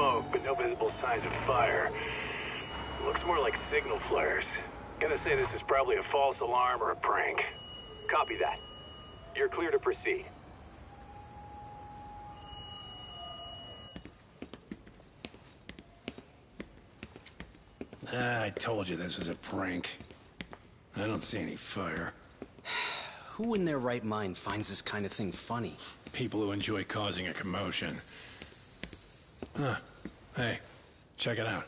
smoke, but no visible signs of fire. Looks more like signal flares. Gonna say this is probably a false alarm or a prank. Copy that. You're clear to proceed. I told you this was a prank. I don't see any fire. Who in their right mind finds this kind of thing funny? People who enjoy causing a commotion. Huh. Hey, check it out.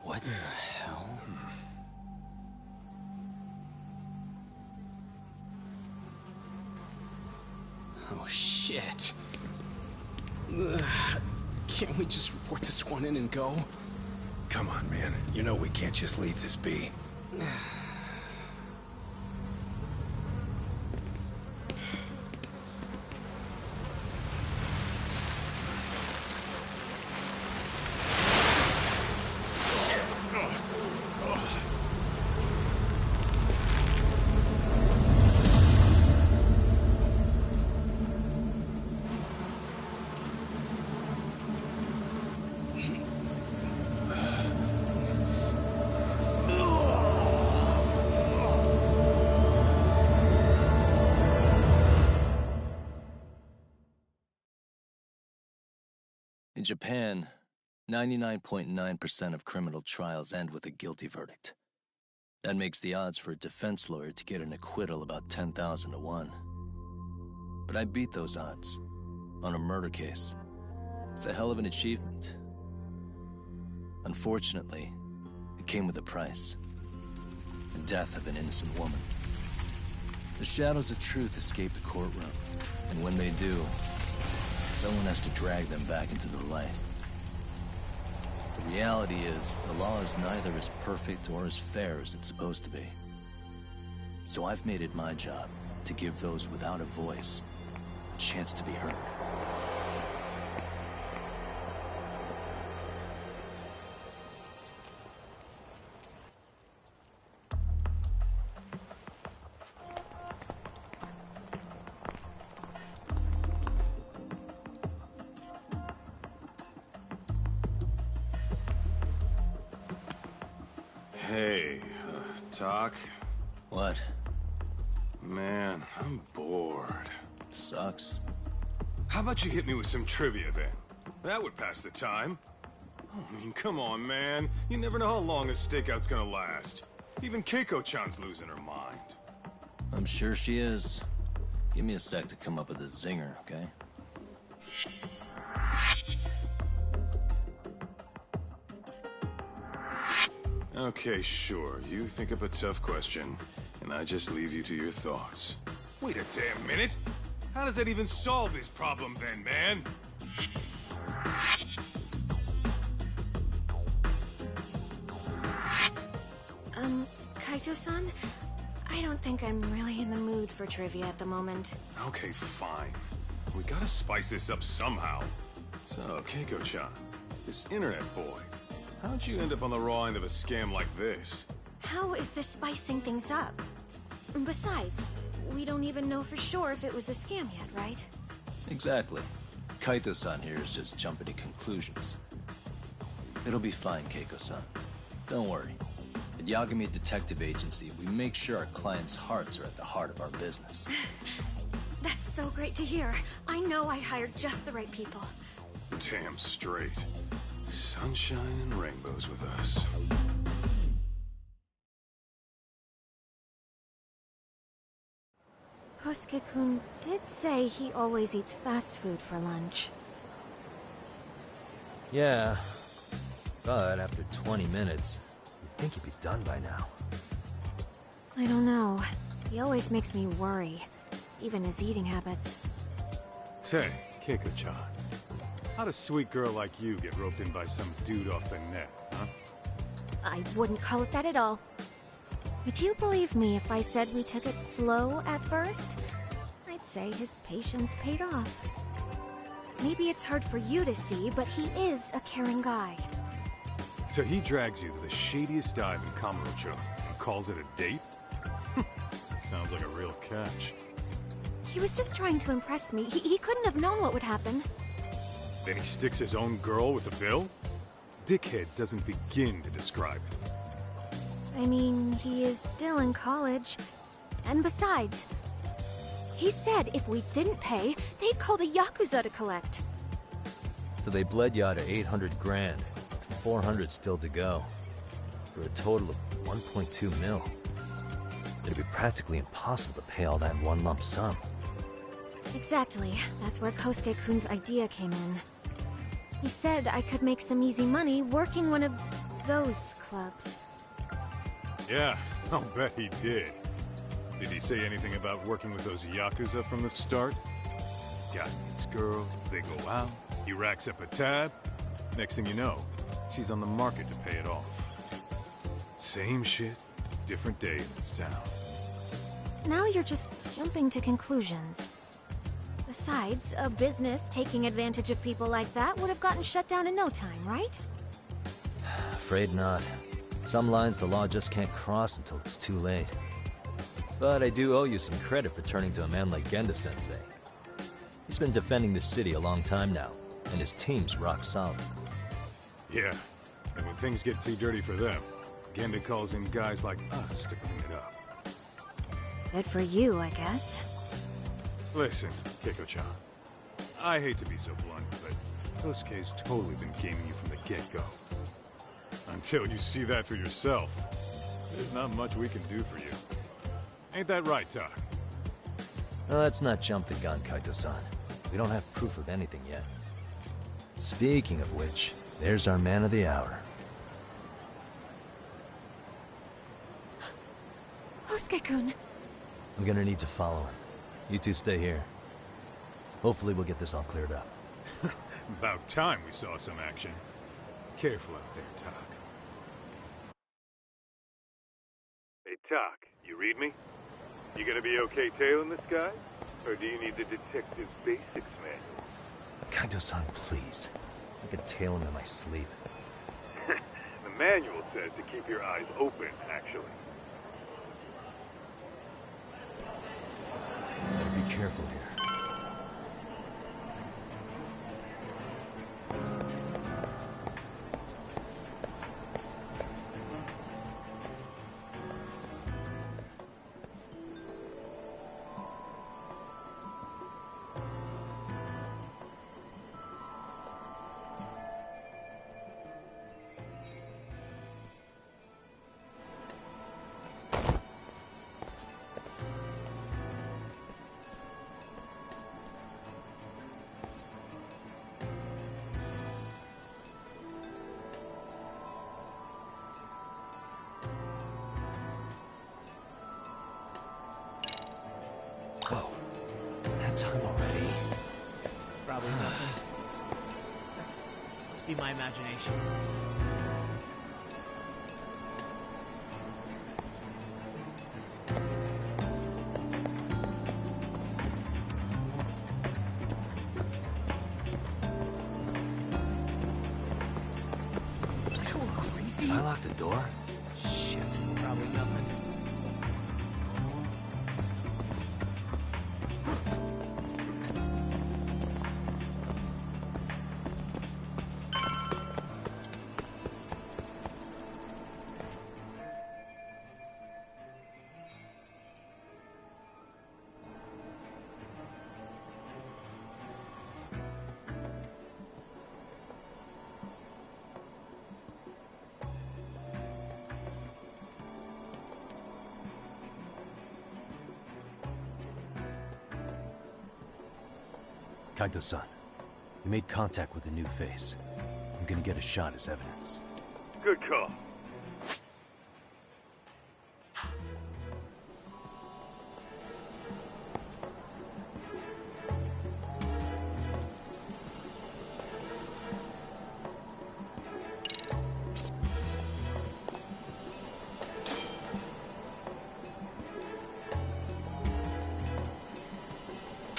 What the hell? Oh, shit. Ugh. Can't we just report this one in and go? Come on, man. You know we can't just leave this be. In Japan, 99.9% of criminal trials end with a guilty verdict. That makes the odds for a defense lawyer to get an acquittal about 10,000 to 1. But I beat those odds on a murder case. It's a hell of an achievement. Unfortunately, it came with a price. The death of an innocent woman. The shadows of truth escape the courtroom, and when they do, someone has to drag them back into the light. The reality is, the law is neither as perfect or as fair as it's supposed to be. So I've made it my job to give those without a voice a chance to be heard. Hey, Doc? What? Man, I'm bored. Sucks. How about you hit me with some trivia then? That would pass the time. I mean, come on, man. You never know how long a stakeout's gonna last. Even Keiko-chan's losing her mind. I'm sure she is. Give me a sec to come up with a zinger, okay? Okay, sure. You think up a tough question, and I just leave you to your thoughts. Wait a damn minute! How does that even solve this problem then, man? Kaito-san? I don't think I'm really in the mood for trivia at the moment. Okay, fine. We gotta spice this up somehow. So, Keiko-chan, this internet boy, how'd you end up on the raw end of a scam like this? How is this spicing things up? Besides, we don't even know for sure if it was a scam yet, right? Exactly. Kaito-san here is just jumping to conclusions. It'll be fine, Keiko-san. Don't worry. At Yagami Detective Agency, we make sure our clients' hearts are at the heart of our business. That's so great to hear. I know I hired just the right people. Damn straight. Sunshine and rainbows with us. Kosuke-kun did say he always eats fast food for lunch. Yeah, but after 20 minutes, you'd think he'd be done by now. I don't know. He always makes me worry, even his eating habits. Say, Keiko-chan, how'd a sweet girl like you get roped in by some dude off the net, huh? I wouldn't call it that at all. Would you believe me if I said we took it slow at first? I'd say his patience paid off. Maybe it's hard for you to see, but he is a caring guy. So he drags you to the shadiest dive in Kamurocho and calls it a date? Sounds like a real catch. He was just trying to impress me. He couldn't have known what would happen. Then he sticks his own girl with the bill? Dickhead doesn't begin to describe it. I mean, he is still in college. And besides, he said if we didn't pay, they'd call the Yakuza to collect. So they bled you out of 800 grand, with 400 still to go, for a total of 1.2 mil. It'd be practically impossible to pay all that in one lump sum. Exactly. That's where Kosuke-kun's idea came in. He said I could make some easy money working one of those clubs. Yeah, I'll bet he did. Did he say anything about working with those Yakuza from the start? Guy meets girl, they go out, he racks up a tab. Next thing you know, she's on the market to pay it off. Same shit, different day in this town. Now you're just jumping to conclusions. Besides, a business taking advantage of people like that would have gotten shut down in no time, right? Afraid not. Some lines the law just can't cross until it's too late. But I do owe you some credit for turning to a man like Genda-sensei. He's been defending this city a long time now, and his team's rock solid. Yeah, and when things get too dirty for them, Genda calls in guys like us to clean it up. Good for you, I guess. Listen, Keiko-chan, I hate to be so blunt, but Kosuke's totally been gaming you from the get-go. Until you see that for yourself, there's not much we can do for you. Ain't that right, Tak? Well, let's not jump the gun, Kaito-san. We don't have proof of anything yet. Speaking of which, there's our man of the hour. Kosuke-kun! I'm gonna need to follow him. You two stay here. Hopefully we'll get this all cleared up. About time we saw some action. Careful out there, Tak. Hey, Tak, you read me? You gonna be okay tailing this guy? Or do you need the detective's basics, man? Kaito-san, please. I could tail him in my sleep. The manual says to keep your eyes open, actually. Better be careful here. Whoa. That time already? Probably nothing. Must be my imagination. Did I lock the door? Shit. Probably nothing. Kaito-san, you made contact with a new face. I'm gonna get a shot as evidence. Good call.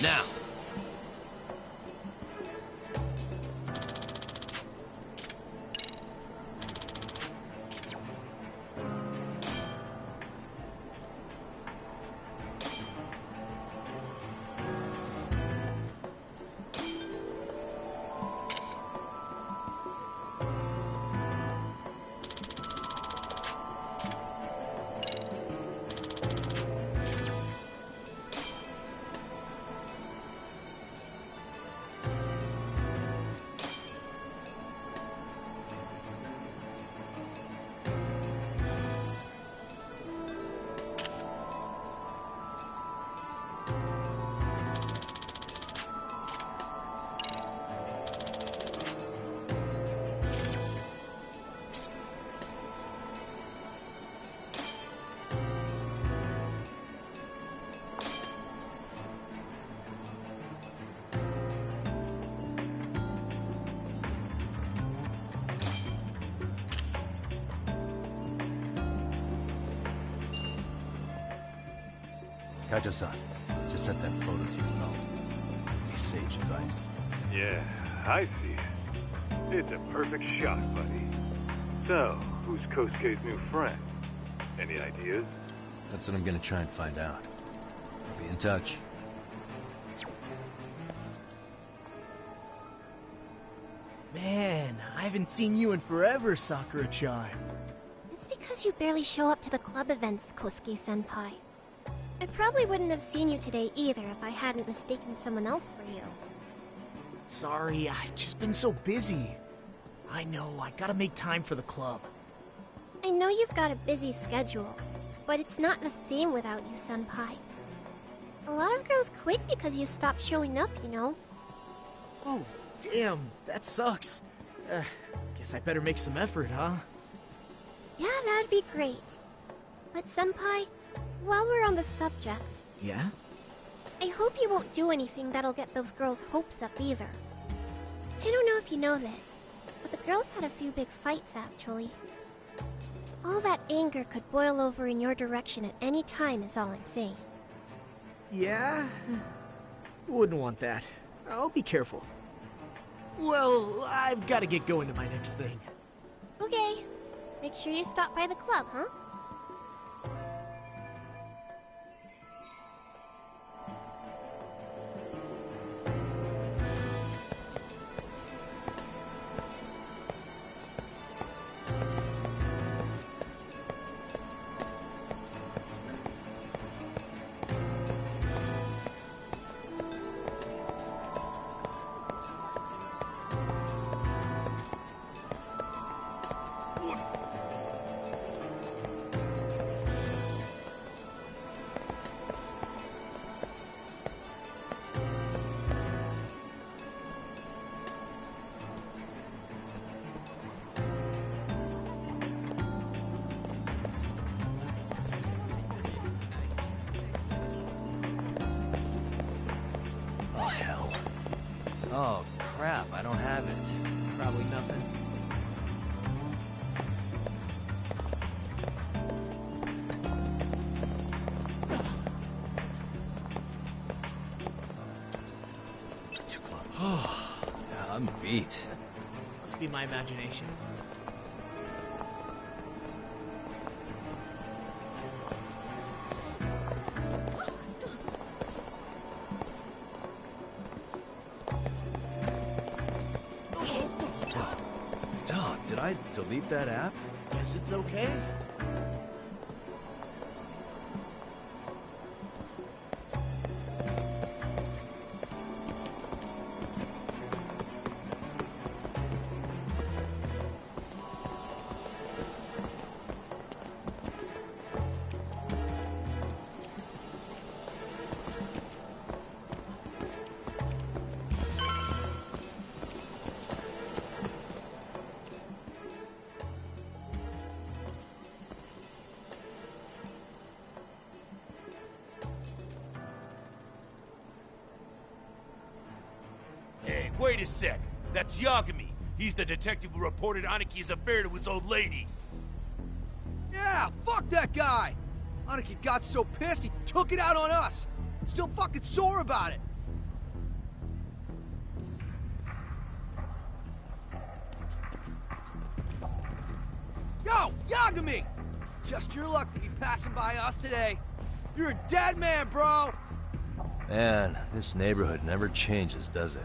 Now! Kaito-san, just sent that photo to your phone. Any sage advice? Yeah, I see it. It's a perfect shot, buddy. So, who's Kosuke's new friend? Any ideas? That's what I'm gonna try and find out. I'll be in touch. Man, I haven't seen you in forever, Sakura-chan. It's because you barely show up to the club events, Kosuke-senpai. I probably wouldn't have seen you today either if I hadn't mistaken someone else for you. Sorry, I've just been so busy. I know, I gotta make time for the club. I know you've got a busy schedule, but it's not the same without you, senpai. A lot of girls quit because you stopped showing up, you know. Oh, damn, that sucks. Guess I better make some effort, huh? Yeah, that'd be great. But senpai, while we're on the subject, Yeah? I hope you won't do anything that'll get those girls' hopes up either. I don't know if you know this, but the girls had a few big fights actually. All that anger could boil over in your direction at any time is all I'm saying. Yeah? Wouldn't want that. I'll be careful. Well, I've gotta get going to my next thing. Okay. Make sure you stop by the club, huh? Oh, hell. Oh, crap, I don't have it. Probably nothing. Too close. Yeah, I'm beat. Must be my imagination. Dog, did I delete that app? Guess it's okay. Hey, wait a sec. That's Yagami. He's the detective who reported Anaki's affair to his old lady. Yeah, fuck that guy! Anaki got so pissed he took it out on us. Still fucking sore about it. Yo, Yagami! Just your luck to be passing by us today. You're a dead man, bro! Man, this neighborhood never changes, does it?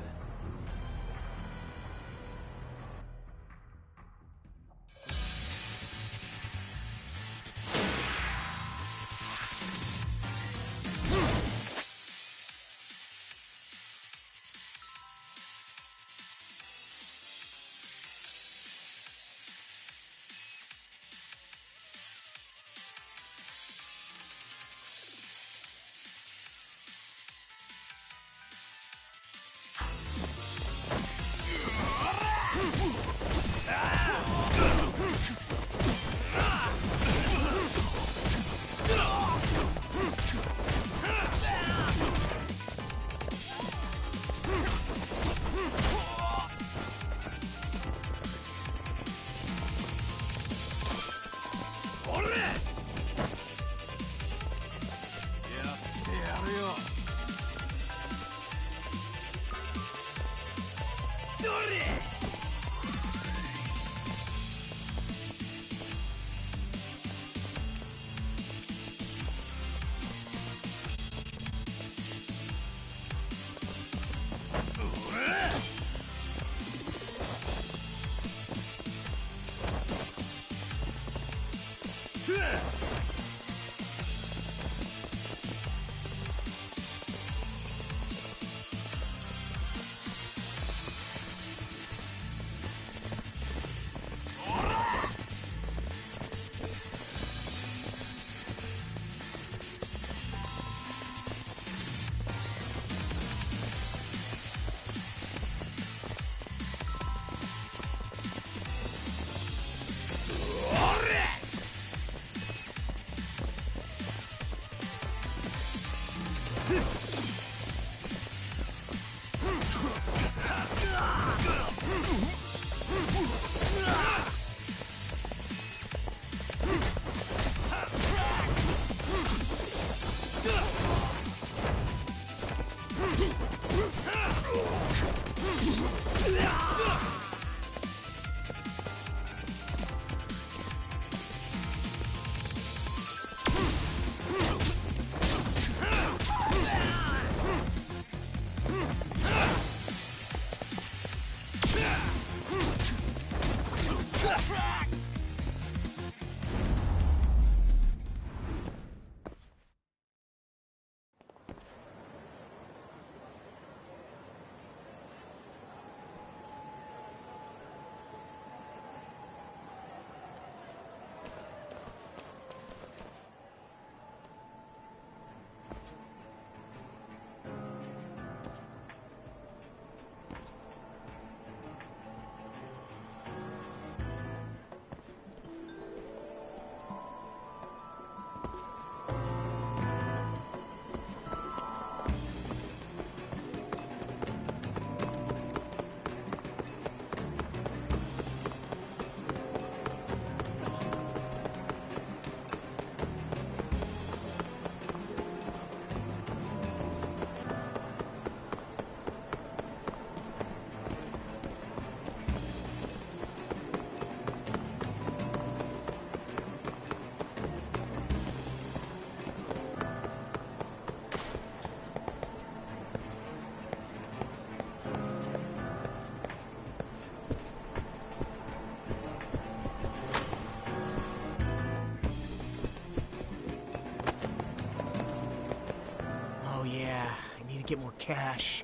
Get more cash.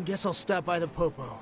Guess I'll stop by the Popo.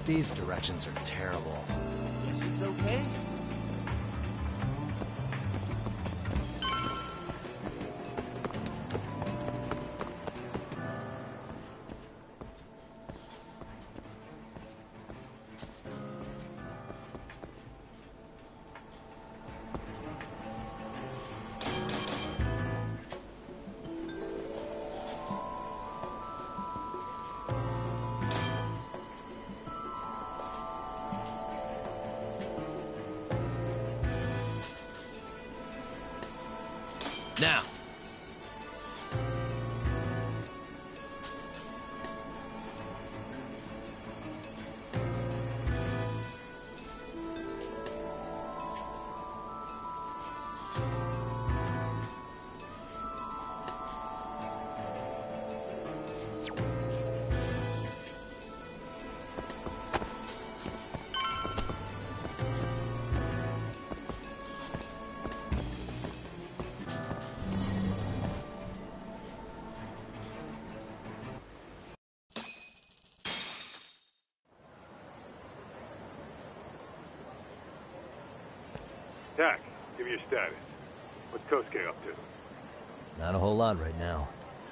These directions are terrible. Guess it's okay. Now. Tack, give me your status. What's Kosuke up to? Not a whole lot right now.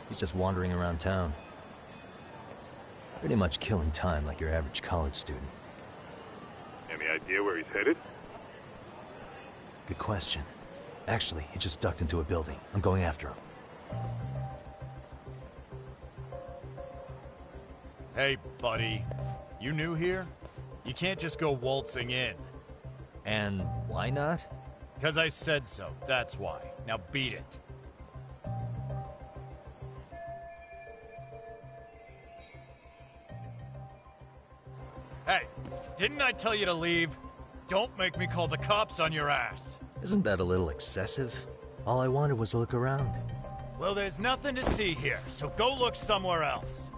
He's just wandering around town. Pretty much killing time like your average college student. Any idea where he's headed? Good question. Actually, he just ducked into a building. I'm going after him. Hey, buddy. You new here? You can't just go waltzing in. And why not? 'Cause I said so, that's why. Now beat it. Hey, didn't I tell you to leave? Don't make me call the cops on your ass. Isn't that a little excessive? All I wanted was to look around. Well, there's nothing to see here, so go look somewhere else.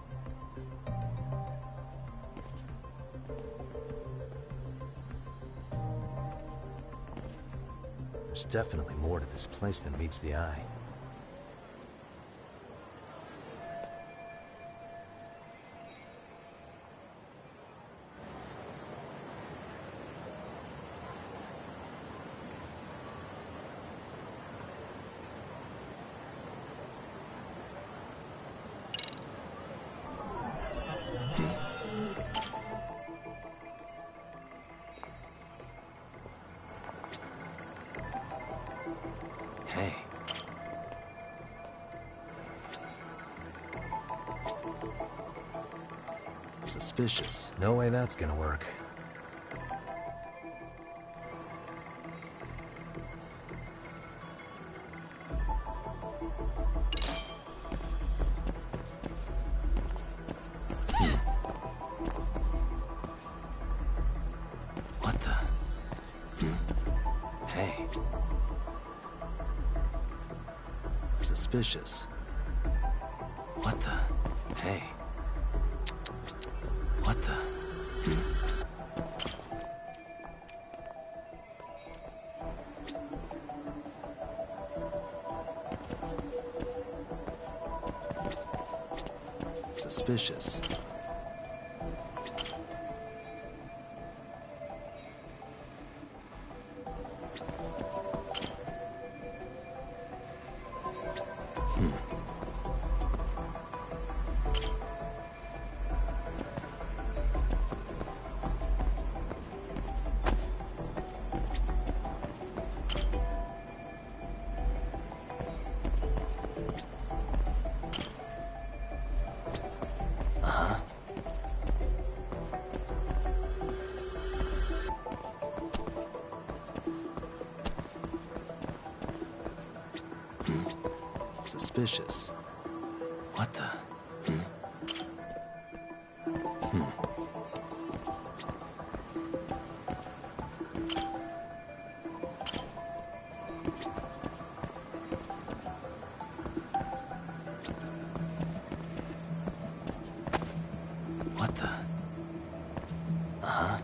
There's definitely more to this place than meets the eye. Hey. Suspicious. No way that's gonna work. What the? Hey. Suspicious. What the? Hey. What the? Suspicious. Suspicious. What the? What the? Uh-huh.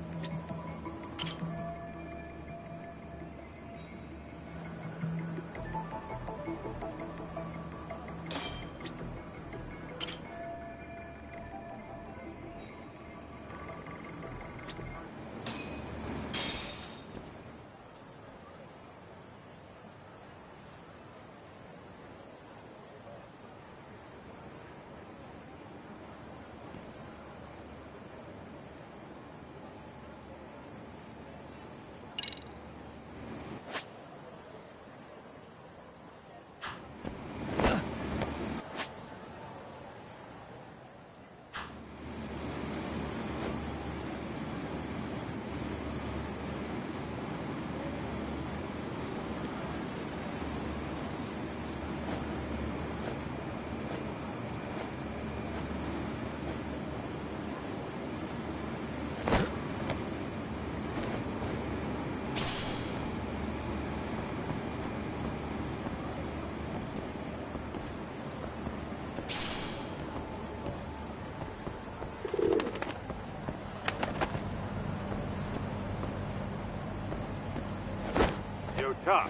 Yo, Talk.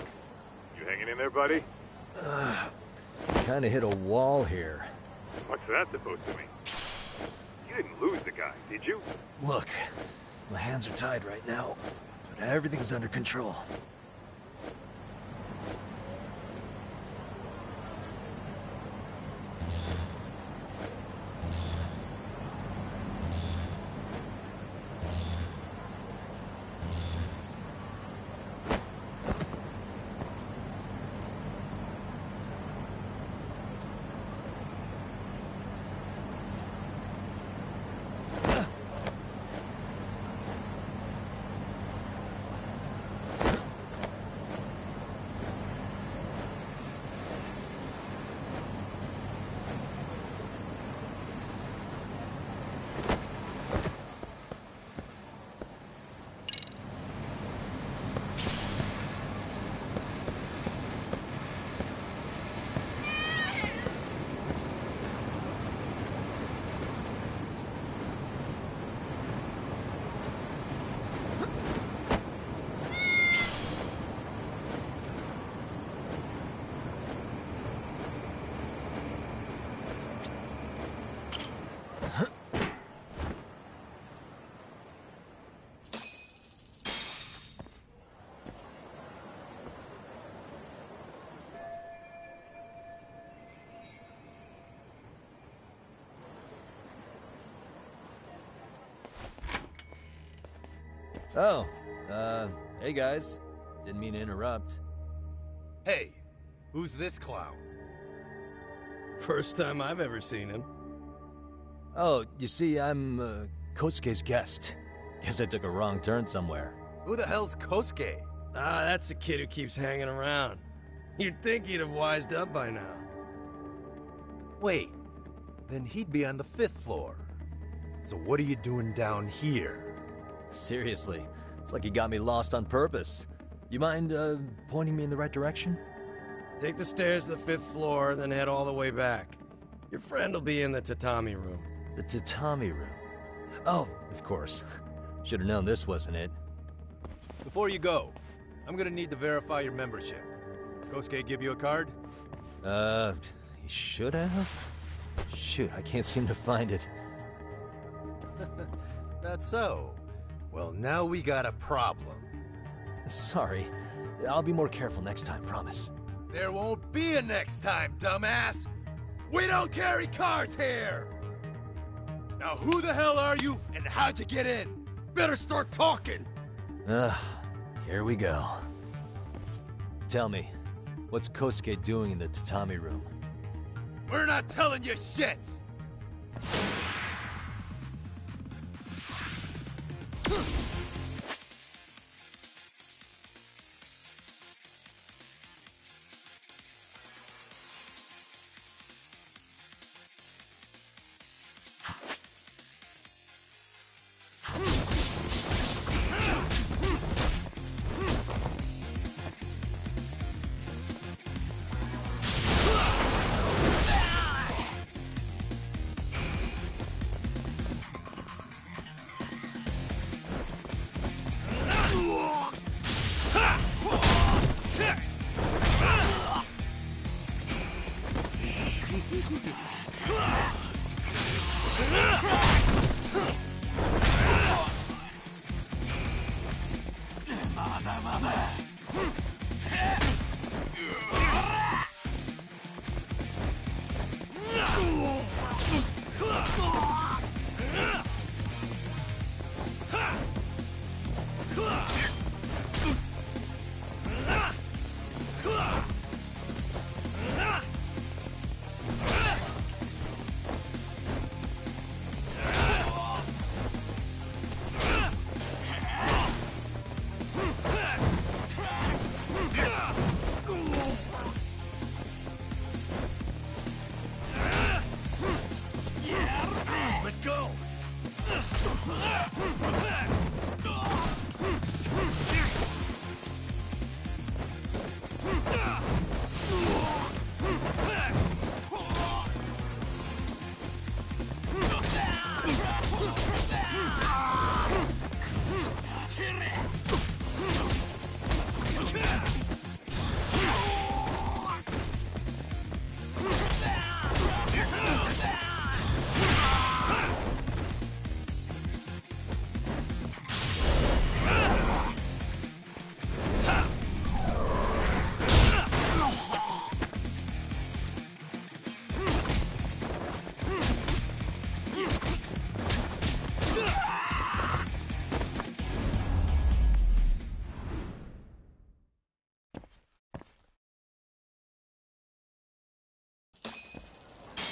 You hanging in there, buddy? Kinda hit a wall here. What's that supposed to mean? You didn't lose the guy, did you? Look, my hands are tied right now, but everything's under control. Oh, hey guys. Didn't mean to interrupt. Hey, who's this clown? First time I've ever seen him. Oh, you see, I'm, Kosuke's guest. Guess I took a wrong turn somewhere. Who the hell's Kosuke? Ah, that's the kid who keeps hanging around. You'd think he'd have wised up by now. Wait, then he'd be on the 5th floor. So what are you doing down here? Seriously, it's like you got me lost on purpose. You mind, pointing me in the right direction? Take the stairs to the 5th floor, then head all the way back. Your friend will be in the tatami room. The tatami room? Oh, of course. Should've known this wasn't it. Before you go, I'm gonna need to verify your membership. Kosuke give you a card? He should have? Shoot, I can't seem to find it. That's so. Well, now we got a problem. Sorry. I'll be more careful next time, promise. There won't be a next time, dumbass! We don't carry cards here! Now who the hell are you, and how'd you get in? Better start talking! Here we go. Tell me, what's Kosuke doing in the tatami room? We're not telling you shit!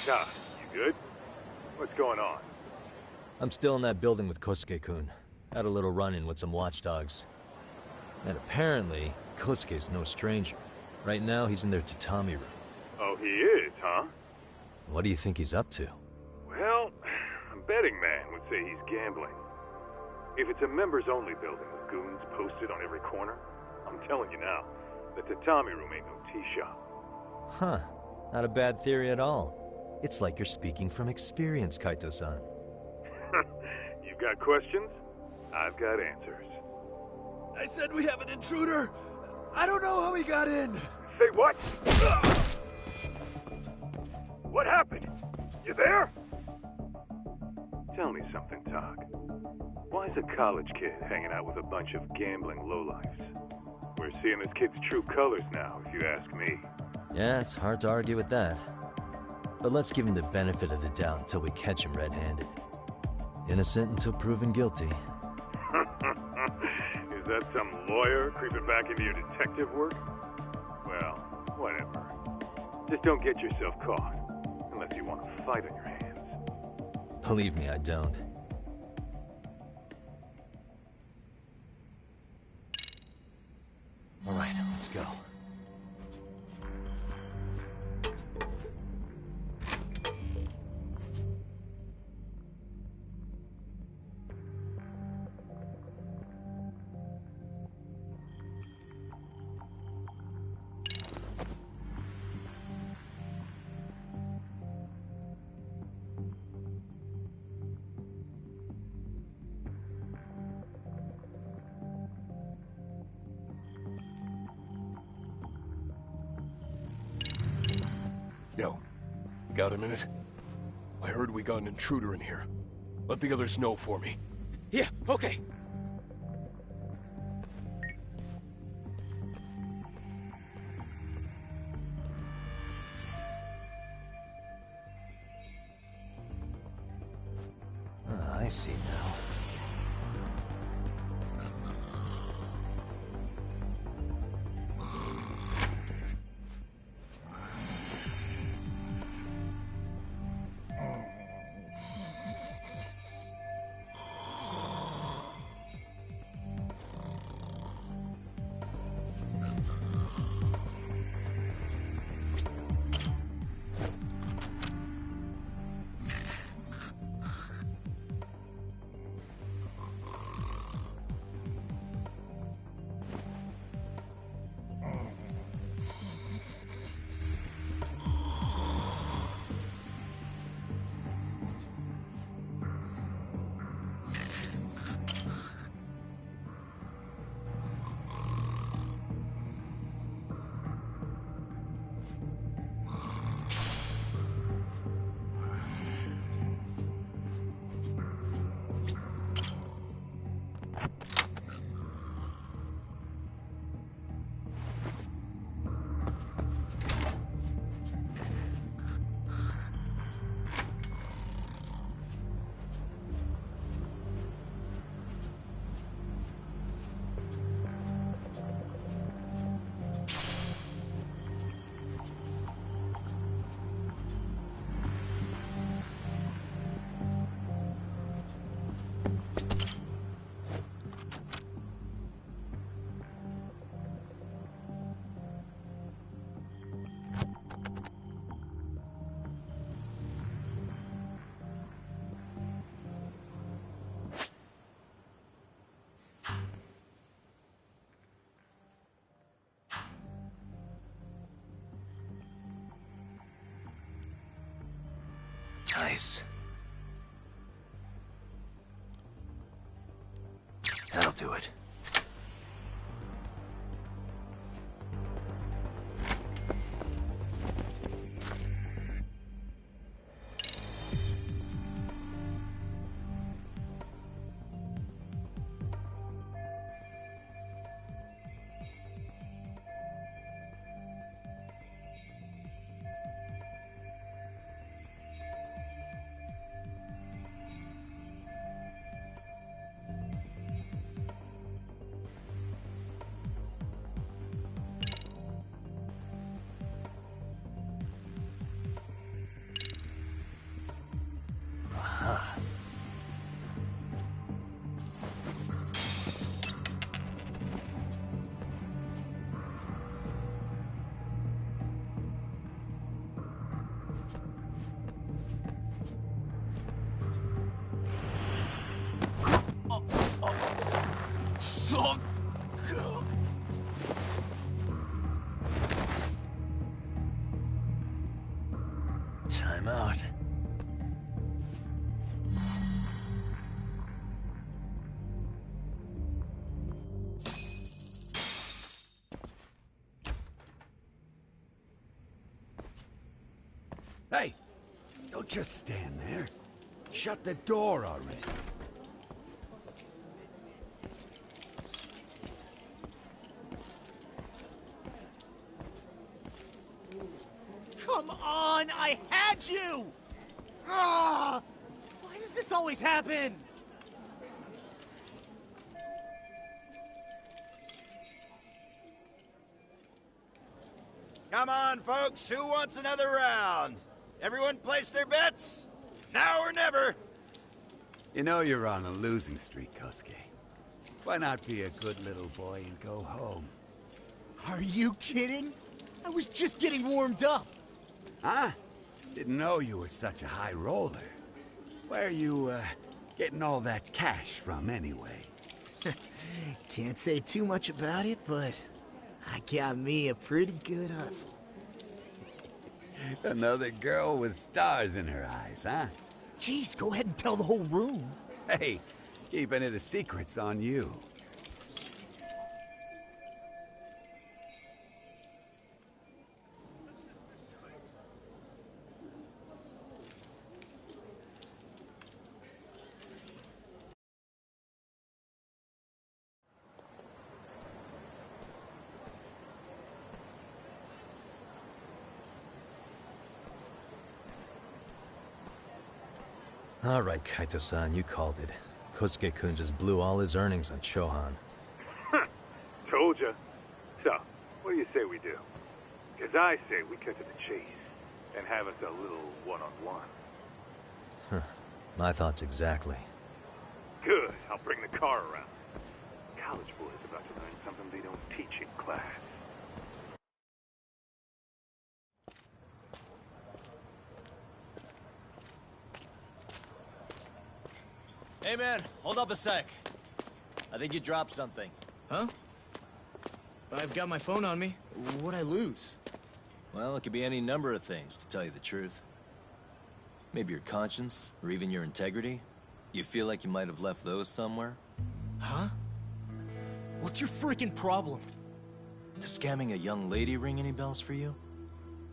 Nah, you good? What's going on? I'm still in that building with Kosuke-kun. Had a little run-in with some watchdogs. And apparently, Kosuke's no stranger. Right now, he's in their tatami room. Oh, he is, huh? What do you think he's up to? Well, a betting man would say he's gambling. If it's a members-only building with goons posted on every corner, I'm telling you now, the tatami room ain't no tea shop. Huh. Not a bad theory at all. It's like you're speaking from experience, Kaito-san. You've got questions? I've got answers. I said we have an intruder! I don't know how he got in! Say what? What happened? You there? Tell me something, Tog. Why is a college kid hanging out with a bunch of gambling lowlifes? We're seeing this kid's true colors now, if you ask me. Yeah, it's hard to argue with that. But let's give him the benefit of the doubt until we catch him red-handed. Innocent until proven guilty. that some lawyer creeping back into your detective work? Well, whatever. Just don't get yourself caught. Unless you want a fight on your hands. Believe me, I don't. All right, let's go. Yo, you got a minute? I heard we got an intruder in here. Let the others know for me. Yeah, okay. I see now. Nice. That'll do it. Time out. Hey, don't just stand there. Shut the door already. Come on, I had you! Ah! Why does this always happen? Come on, folks. Who wants another round? Everyone place their bets? Now or never. You know you're on a losing streak, Kosuke. Why not be a good little boy and go home? Are you kidding? I was just getting warmed up. Huh? Didn't know you were such a high roller. Where are you, getting all that cash from, anyway? Can't say too much about it, but I got me a pretty good hustle. Another girl with stars in her eyes, huh? Jeez, go ahead and tell the whole room. Hey, keeping it a secret's on you. All right, Kaito-san, you called it. Kosuke-kun just blew all his earnings on Chohan. Told ya. So, what do you say we do? Because I say we cut to the chase and have us a little one-on-one. Huh. My thoughts exactly. Good. I'll bring the car around. College boys about to learn something they don't teach in class. Hey man, hold up a sec. I think you dropped something. Huh? I've got my phone on me. What'd I lose? Well, it could be any number of things, to tell you the truth. Maybe your conscience, or even your integrity. You feel like you might have left those somewhere? Huh? What's your freaking problem? Does scamming a young lady ring any bells for you?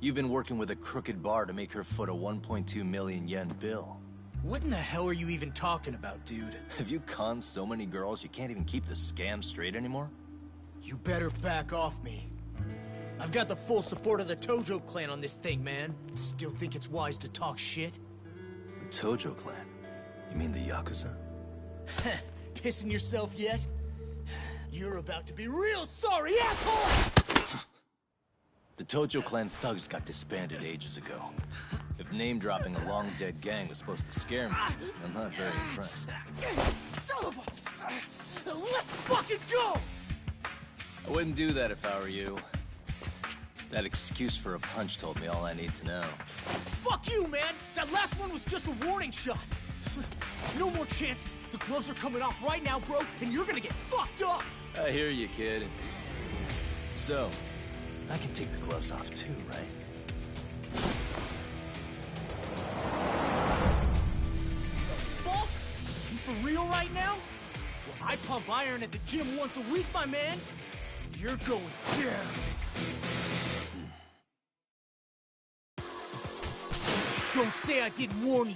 You've been working with a crooked bar to make her foot a 1.2 million yen bill. What in the hell are you even talking about, dude? Have you conned so many girls you can't even keep the scam straight anymore? You better back off me. I've got the full support of the Tojo clan on this thing, man. Still think it's wise to talk shit? The Tojo clan? You mean the Yakuza? Pissing yourself yet? You're about to be real sorry, asshole! The Tojo clan thugs got disbanded ages ago. If name-dropping a long-dead gang was supposed to scare me, I'm not very impressed. Son of a... Let's fucking go! I wouldn't do that if I were you. That excuse for a punch told me all I need to know. Fuck you, man! That last one was just a warning shot! No more chances! The gloves are coming off right now, bro, and you're gonna get fucked up! I hear you, kid. So, I can take the gloves off too, right? Fuck? You for real right now? Well, I pump iron at the gym once a week, my man. You're going down. Don't say I didn't warn you.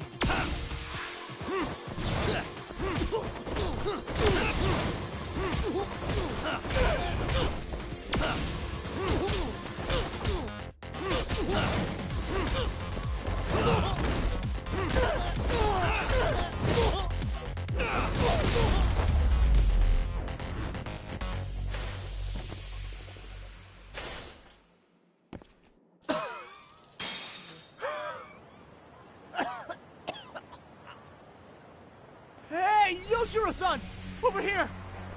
Hey, Yoshiro-san! Over here!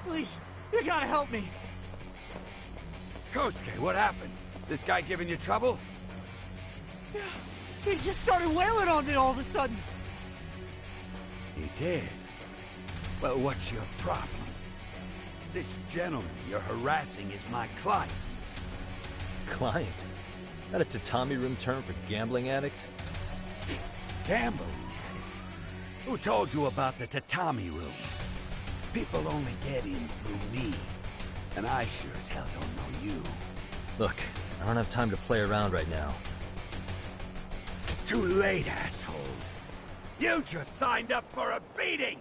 Please, you gotta help me. Kosuke, what happened? This guy giving you trouble? Yeah, he just started wailing on me all of a sudden. He did? Well, what's your problem? This gentleman you're harassing is my client. Client? That a tatami room term for gambling addict? Gambling addict? Who told you about the tatami room? People only get in through me. And I sure as hell don't know you. Look, I don't have time to play around right now. Too late, asshole. You just signed up for a beating!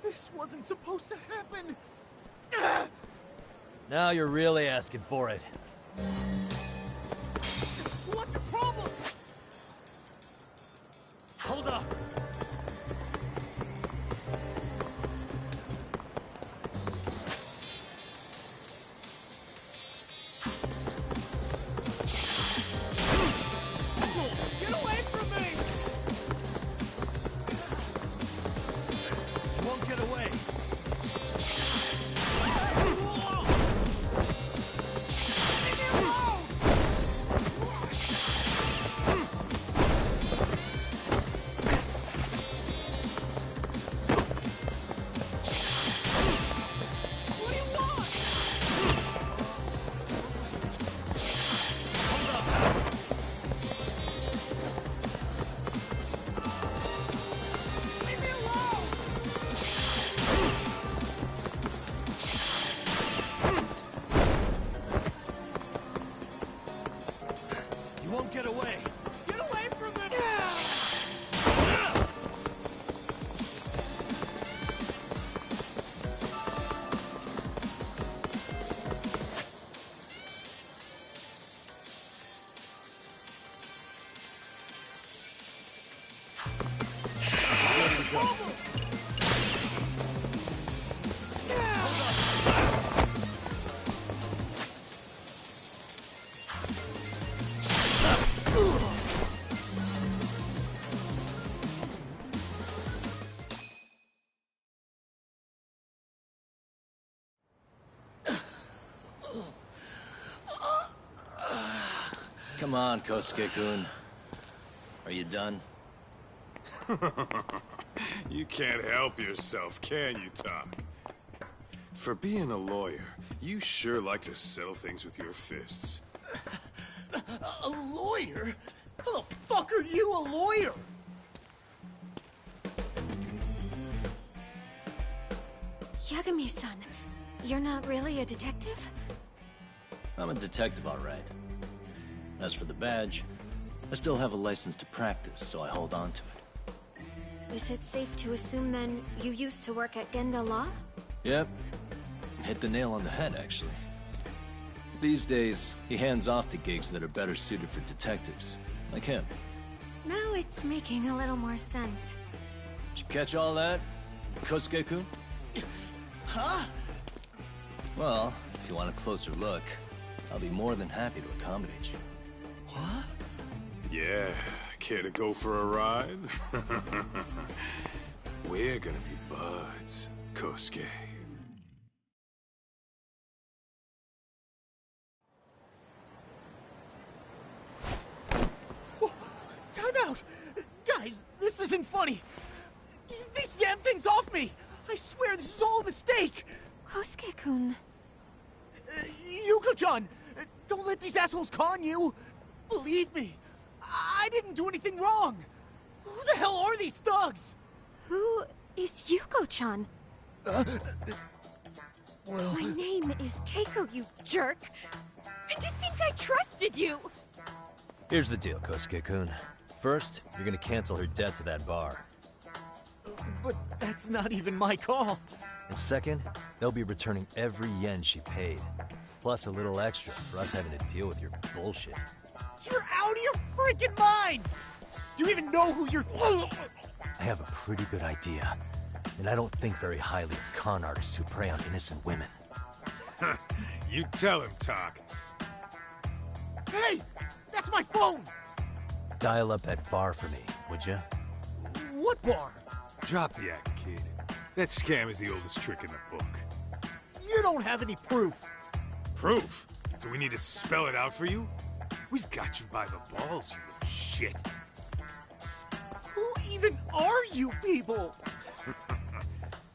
This wasn't supposed to happen. Now you're really asking for it. What's your problem? Hold up. Get away from me! You won't get away. You won't get away. Get away from me! Come on, Kosuke-kun. Are you done? You can't help yourself, can you, Tak? For being a lawyer, you sure like to settle things with your fists. A lawyer? How the fuck are you a lawyer? Yagami-san, you're not really a detective? I'm a detective, all right. As for the badge, I still have a license to practice, so I hold on to it. Is it safe to assume, then, you used to work at Genda Law? Yep. Hit the nail on the head, actually. These days, he hands off to gigs that are better suited for detectives, like him. Now it's making a little more sense. Did you catch all that, Kosuke-kun? Huh? Well, if you want a closer look, I'll be more than happy to accommodate you. What? Yeah, care to go for a ride? We're gonna be buds, Kosuke. Time out! Guys, this isn't funny! These damn things off me! I swear this is all a mistake! Kosuke-kun... Yuko-chan! Don't let these assholes con you! Believe me, I didn't do anything wrong! Who the hell are these thugs? Who is Yuko-chan? Well... My name is Keiko, you jerk! And to think I trusted you! Here's the deal, Kosuke-kun. First, you're gonna cancel her debt to that bar. But that's not even my call. And second, they'll be returning every yen she paid. Plus a little extra for us having to deal with your bullshit. You're out of your freaking mind! Do you even know who you're... I have a pretty good idea. And I don't think very highly of con artists who prey on innocent women. You tell him, Tak. Hey! That's my phone! Dial up that bar for me, would you? What bar? Drop the act, kid. That scam is the oldest trick in the book. You don't have any proof. Proof? Do we need to spell it out for you? We've got you by the balls, you little shit. Who even are you people?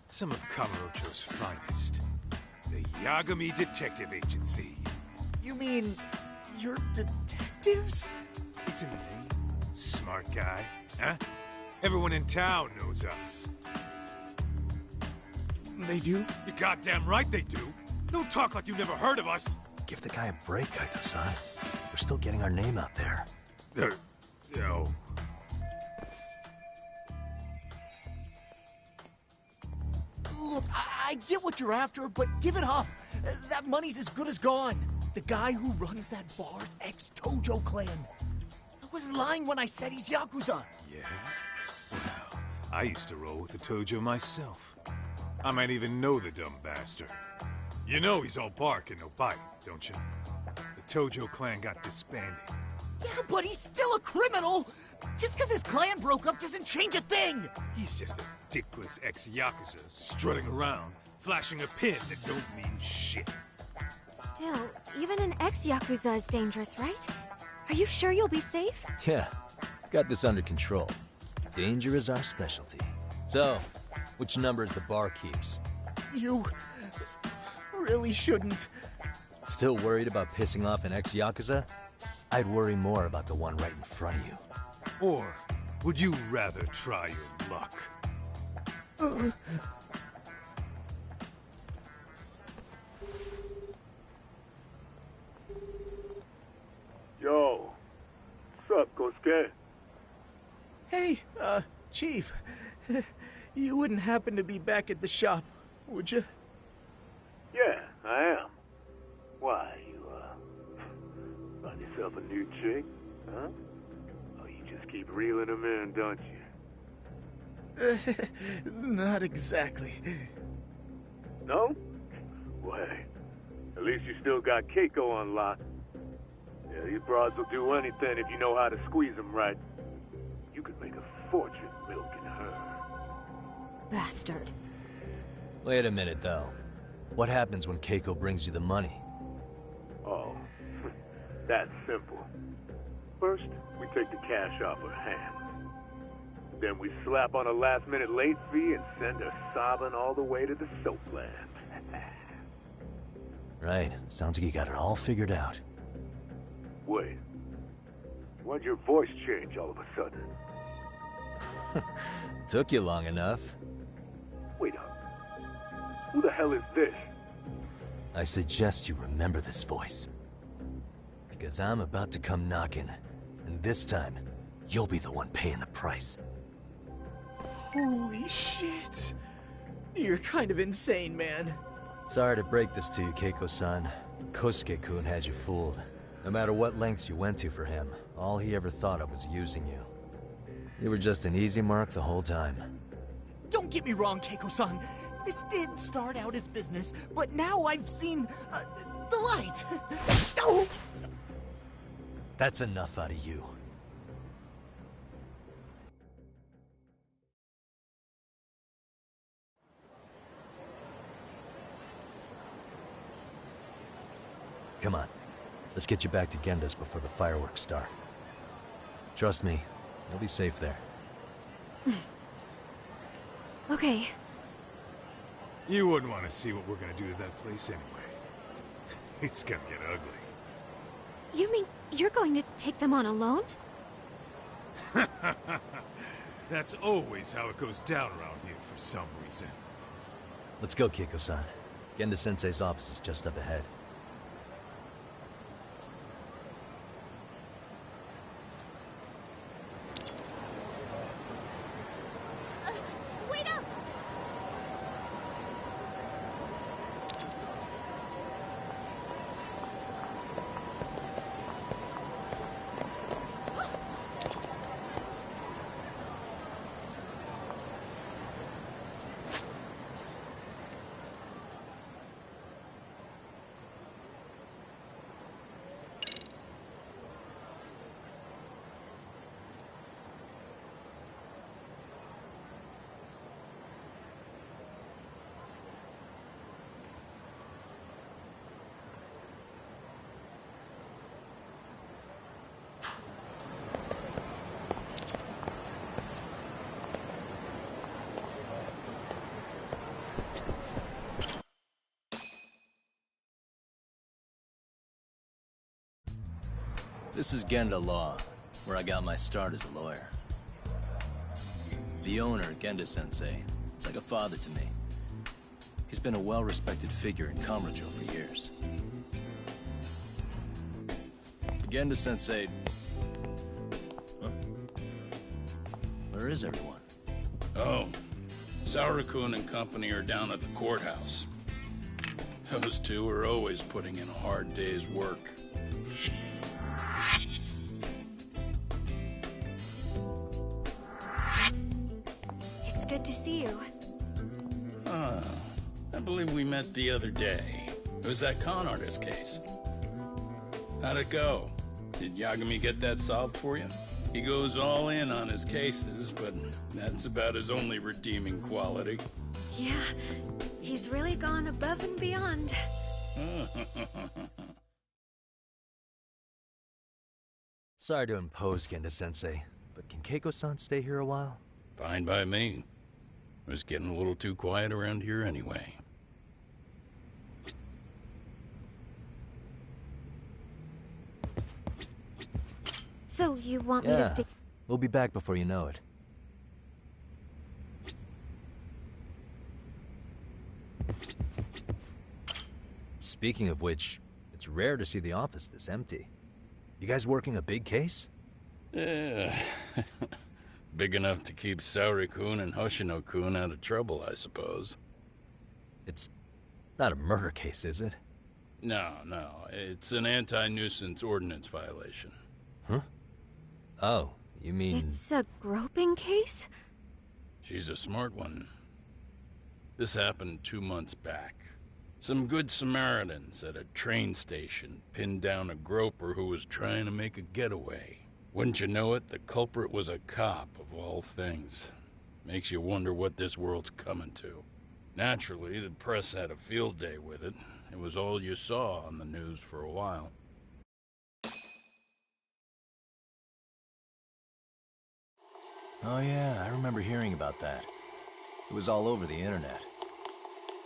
Some of Kamurocho's finest. The Yagami Detective Agency. You mean you're detectives? It's in the name. Smart guy, huh? Everyone in town knows us. They do? You're goddamn right they do. Don't talk like you never heard of us. Give the guy a break, Kaito-san. We're still getting our name out there. No. Look, I get what you're after, but give it up. That money's as good as gone. The guy who runs that bar's ex-Tojo clan. I wasn't lying when I said he's Yakuza. Yeah? Well, I used to roll with the Tojo myself. I might even know the dumb bastard. You know he's all bark and no bite, don't you? The Tojo clan got disbanded. Yeah, but he's still a criminal! Just because his clan broke up doesn't change a thing! He's just a dickless ex-Yakuza strutting around, flashing a pin that don't mean shit. Still, even an ex-Yakuza is dangerous, right? Are you sure you'll be safe? Yeah, got this under control. Danger is our specialty. So, which numbers the bar keeps? You really shouldn't. Still worried about pissing off an ex-Yakuza? I'd worry more about the one right in front of you. Or would you rather try your luck? Yo, what's up, Kosuke? Hey, Chief. You wouldn't happen to be back at the shop, would you? Yeah, I am. Why, you, find yourself a new chick, huh? Oh, you just keep reeling them in, don't you? Not exactly. No? Well, hey, at least you still got Keiko on lock. Yeah, these broads will do anything if you know how to squeeze them right. You could make a fortune milking her. Bastard. Wait a minute, though. What happens when Keiko brings you the money? Oh, that's simple. First, we take the cash off her hand. Then we slap on a last-minute late fee and send her sobbing all the way to the soap land. Right. Sounds like you got it all figured out. Wait. Why'd your voice change all of a sudden? Took you long enough. Wait up. Who the hell is this? I suggest you remember this voice. Because I'm about to come knocking, and this time, you'll be the one paying the price. Holy shit. You're kind of insane, man. Sorry to break this to you, Keiko-san. Kosuke-kun had you fooled. No matter what lengths you went to for him, all he ever thought of was using you. You were just an easy mark the whole time. Don't get me wrong, Keiko-san. This did start out as business, but now I've seen the light. Oh! That's enough out of you. Come on. Let's get you back to Genda's before the fireworks start. Trust me, you'll be safe there. Okay. You wouldn't want to see what we're gonna do to that place anyway. It's gonna get ugly. You mean you're going to take them on alone? That's always how it goes down around here for some reason. Let's go, Keiko-san. Genda-sensei's office is just up ahead. Wait up! This is Genda Law, where I got my start as a lawyer. The owner, Genda-sensei, is like a father to me. He's been a well-respected figure in Kamurocho for years. Genda-sensei... Huh? Where is everyone? Oh, Saura-kun and company are down at the courthouse. Those two are always putting in a hard day's work. It's good to see you. I believe we met the other day. It was that con artist case. How'd it go? Did Yagami get that solved for you? He goes all in on his cases, but that's about his only redeeming quality. Yeah, he's really gone above and beyond. Sorry to impose, Genda-sensei, but can Keiko-san stay here a while? Fine by me. It was getting a little too quiet around here anyway. So you want me to stay? We'll be back before you know it. Speaking of which, it's rare to see the office this empty. You guys working a big case? Yeah. Big enough to keep Saori-kun and Hoshino-kun out of trouble, I suppose. It's not a murder case, is it? No. It's an anti-nuisance ordinance violation. Huh? Oh, you mean... It's a groping case? She's a smart one. This happened 2 months back. Some good Samaritans at a train station pinned down a groper who was trying to make a getaway. Wouldn't you know it, the culprit was a cop, of all things. Makes you wonder what this world's coming to. Naturally, the press had a field day with it. It was all you saw on the news for a while. Oh yeah, I remember hearing about that. It was all over the internet.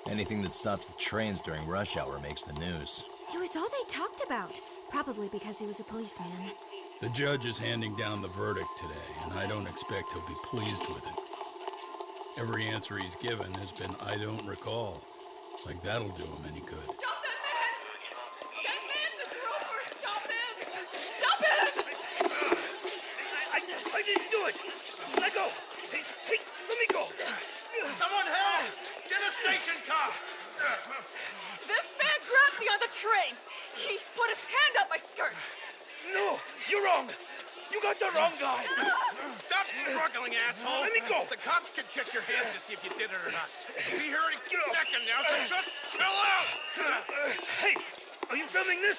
Anything that stops the trains during rush hour makes the news. It was all they talked about. Probably because he was a policeman. The judge is handing down the verdict today, and I don't expect he'll be pleased with it. Every answer he's given has been, I don't recall. Like that'll do him any good. Stop that man! That man's a groper! Stop him! Stop him! I didn't do it! Let go! Hey, let me go! Someone help! Get a station car! This man grabbed me on the train! He put his hand up my skirt! No! You're wrong! You got the wrong guy! Stop struggling, asshole! Let me go! The cops can check your hands to see if you did it or not. We'll be here any second now, so just chill out! Hey! Are you filming this?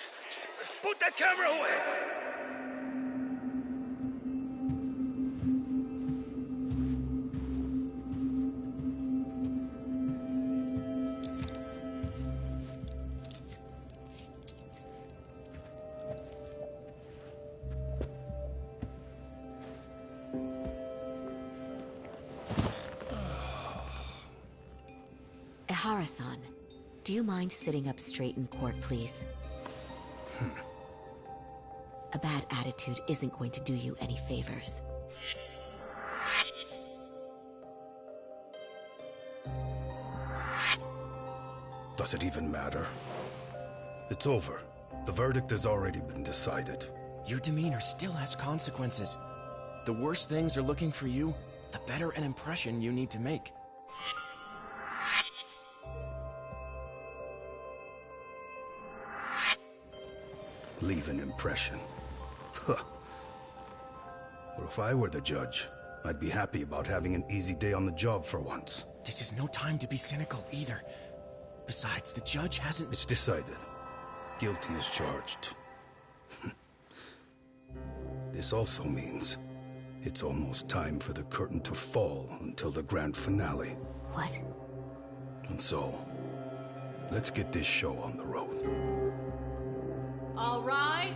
Put that camera away! Ehara-san, do you mind sitting up straight in court, please? A bad attitude isn't going to do you any favors. Does it even matter? It's over. The verdict has already been decided. Your demeanor still has consequences. The worse things are looking for you, the better an impression you need to make. Leave an impression. Huh. Well, if I were the judge, I'd be happy about having an easy day on the job for once. This is no time to be cynical, either. Besides, the judge hasn't... It's decided. Guilty as charged. This also means it's almost time for the curtain to fall until the grand finale. What? And so, let's get this show on the road. All rise!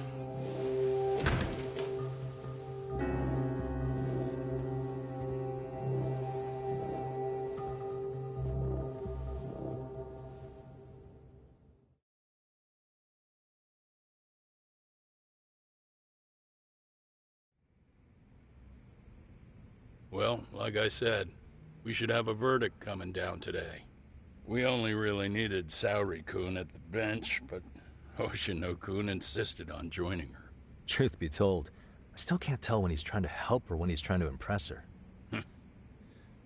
Well, like I said, we should have a verdict coming down today. We only really needed Saori-kun at the bench, but Hoshino-kun insisted on joining her. Truth be told, I still can't tell when he's trying to help or when he's trying to impress her.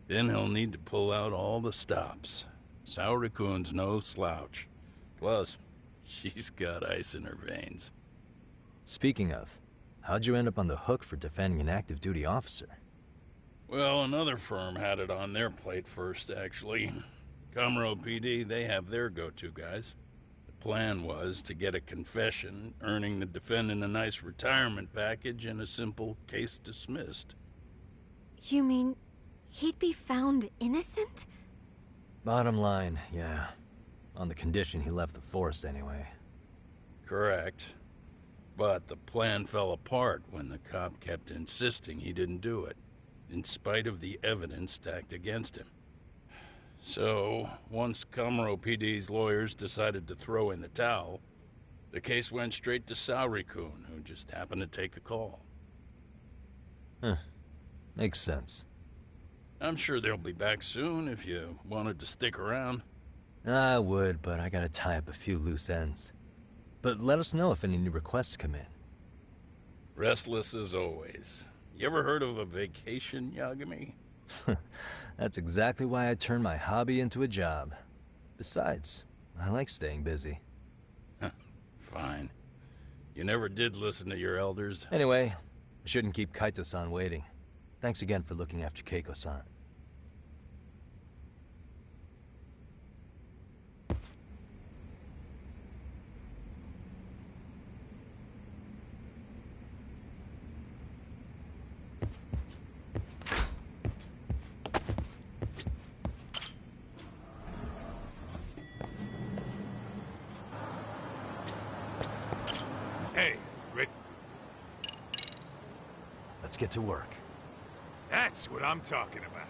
Then he'll need to pull out all the stops. Saori-kun's no slouch. Plus, she's got ice in her veins. Speaking of, how'd you end up on the hook for defending an active duty officer? Well, another firm had it on their plate first, actually. Comro PD, they have their go-to guys. The plan was to get a confession, earning the defendant a nice retirement package and a simple case dismissed. You mean he'd be found innocent? Bottom line, yeah. On the condition he left the force anyway. Correct. But the plan fell apart when the cop kept insisting he didn't do it, in spite of the evidence stacked against him. So, once Comro PD's lawyers decided to throw in the towel, the case went straight to Saori-kun, who just happened to take the call. Huh. Makes sense. I'm sure they'll be back soon if you wanted to stick around. I would, but I gotta tie up a few loose ends. But let us know if any new requests come in. Restless as always. You ever heard of a vacation, Yagami? That's exactly why I turned my hobby into a job. Besides, I like staying busy. Fine. You never did listen to your elders. Anyway, I shouldn't keep Kaito-san waiting. Thanks again for looking after Keiko-san. Hey, Rick. Let's get to work. That's what I'm talking about.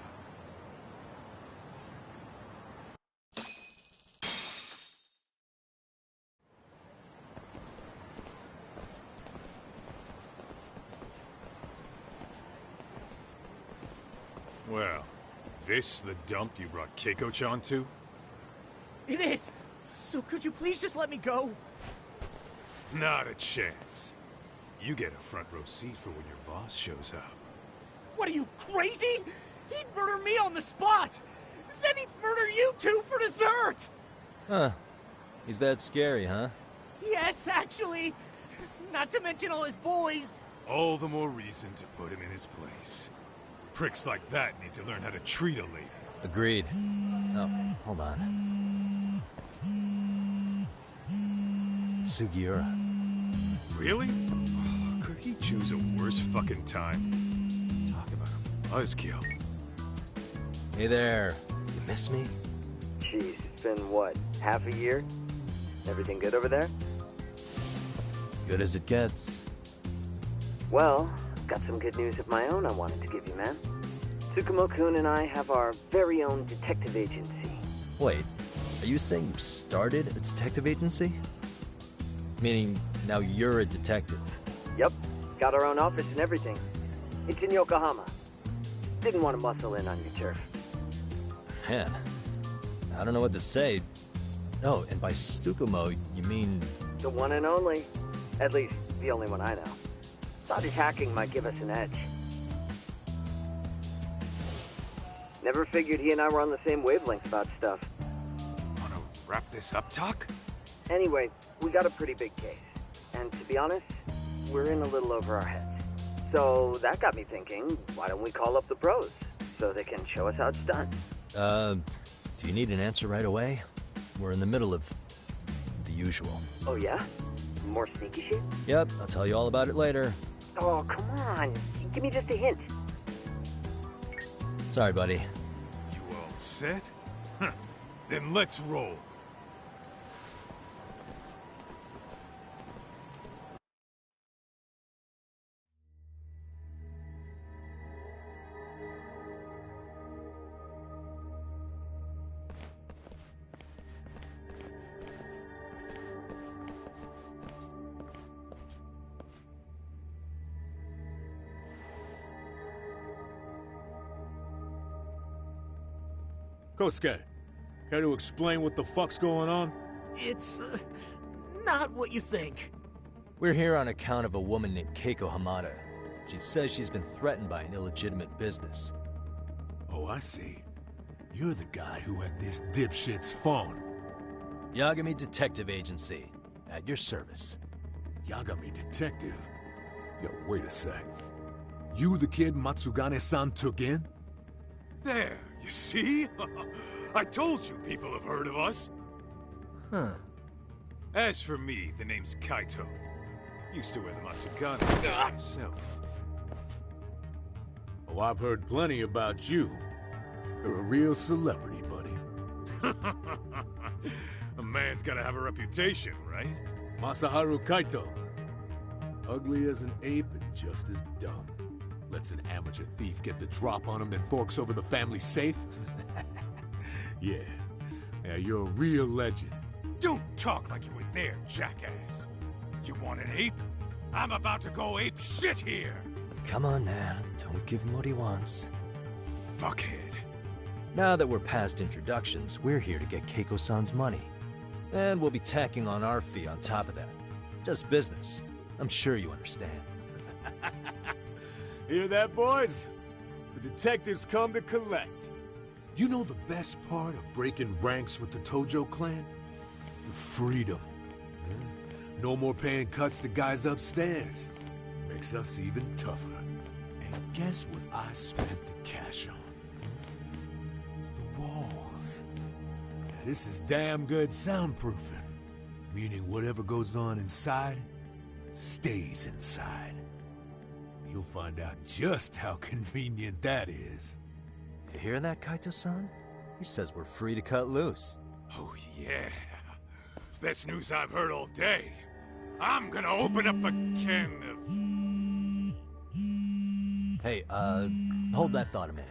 Well, this the dump you brought Keiko-chan to? It is! So could you please just let me go? Not a chance. You get a front row seat for when your boss shows up. What are you, crazy? He'd murder me on the spot! Then he'd murder you two for dessert! Huh. He's that scary, huh? Yes, actually. Not to mention all his boys. All the more reason to put him in his place. Pricks like that need to learn how to treat a lady. Agreed. Oh, hold on. Sugiura. Really? Could he choose a worse fucking time? Talk about a buzzkill. Hey there. You miss me? Jeez, it's been what, half a year? Everything good over there? Good as it gets. Well, I've got some good news of my own I wanted to give you, man. Tsukumo-kun and I have our very own detective agency. Wait, are you saying you started a detective agency? Meaning, now you're a detective? Yep, got our own office and everything. It's in Yokohama. Didn't want to muscle in on your turf. Man, I don't know what to say. Oh, and by Tsukumo, you mean... The one and only. At least, the only one I know. Thought his hacking might give us an edge. Never figured he and I were on the same wavelength about stuff. Wanna wrap this up, Doc? Anyway, we got a pretty big case. And to be honest, we're in a little over our heads. So that got me thinking, why don't we call up the pros? So they can show us how it's done. Do you need an answer right away? We're in the middle of the usual. Oh yeah? More sneaky shit? Yep, I'll tell you all about it later. Oh, come on. Give me just a hint. Sorry, buddy. You all set? Huh. Then let's roll. Kosuke, care to explain what the fuck's going on? It's, not what you think. We're here on account of a woman named Keiko Hamada. She says she's been threatened by an illegitimate business. Oh, I see. You're the guy who had this dipshit's phone. Yagami Detective Agency, at your service. Yagami Detective? Yo, wait a sec. You the kid Matsugane-san took in? There, you see? I told you people have heard of us. Huh. As for me, the name's Kaito. Used to wear the Matsugane myself. Oh, I've heard plenty about you. You're a real celebrity, buddy. A man's gotta have a reputation, right? Masaharu Kaito. Ugly as an ape and just as dumb. Lets an amateur thief get the drop on him, then forks over the family safe? Yeah, you're a real legend. Don't talk like you were there, jackass. You want an ape? I'm about to go ape shit here! Come on, man. Don't give him what he wants. Fuckhead. Now that we're past introductions, we're here to get Keiko-san's money. And we'll be tacking on our fee on top of that. Just business. I'm sure you understand. Hear that, boys? The detectives come to collect. You know the best part of breaking ranks with the Tojo clan? The freedom. No more paying cuts to guys upstairs. Makes us even tougher. And guess what I spent the cash on? The walls. Now, this is damn good soundproofing. Meaning whatever goes on inside, stays inside. You'll find out just how convenient that is. You hear that, Kaito-san? He says we're free to cut loose. Oh, yeah. Best news I've heard all day. I'm gonna open up a can of... Hey, hold that thought a minute.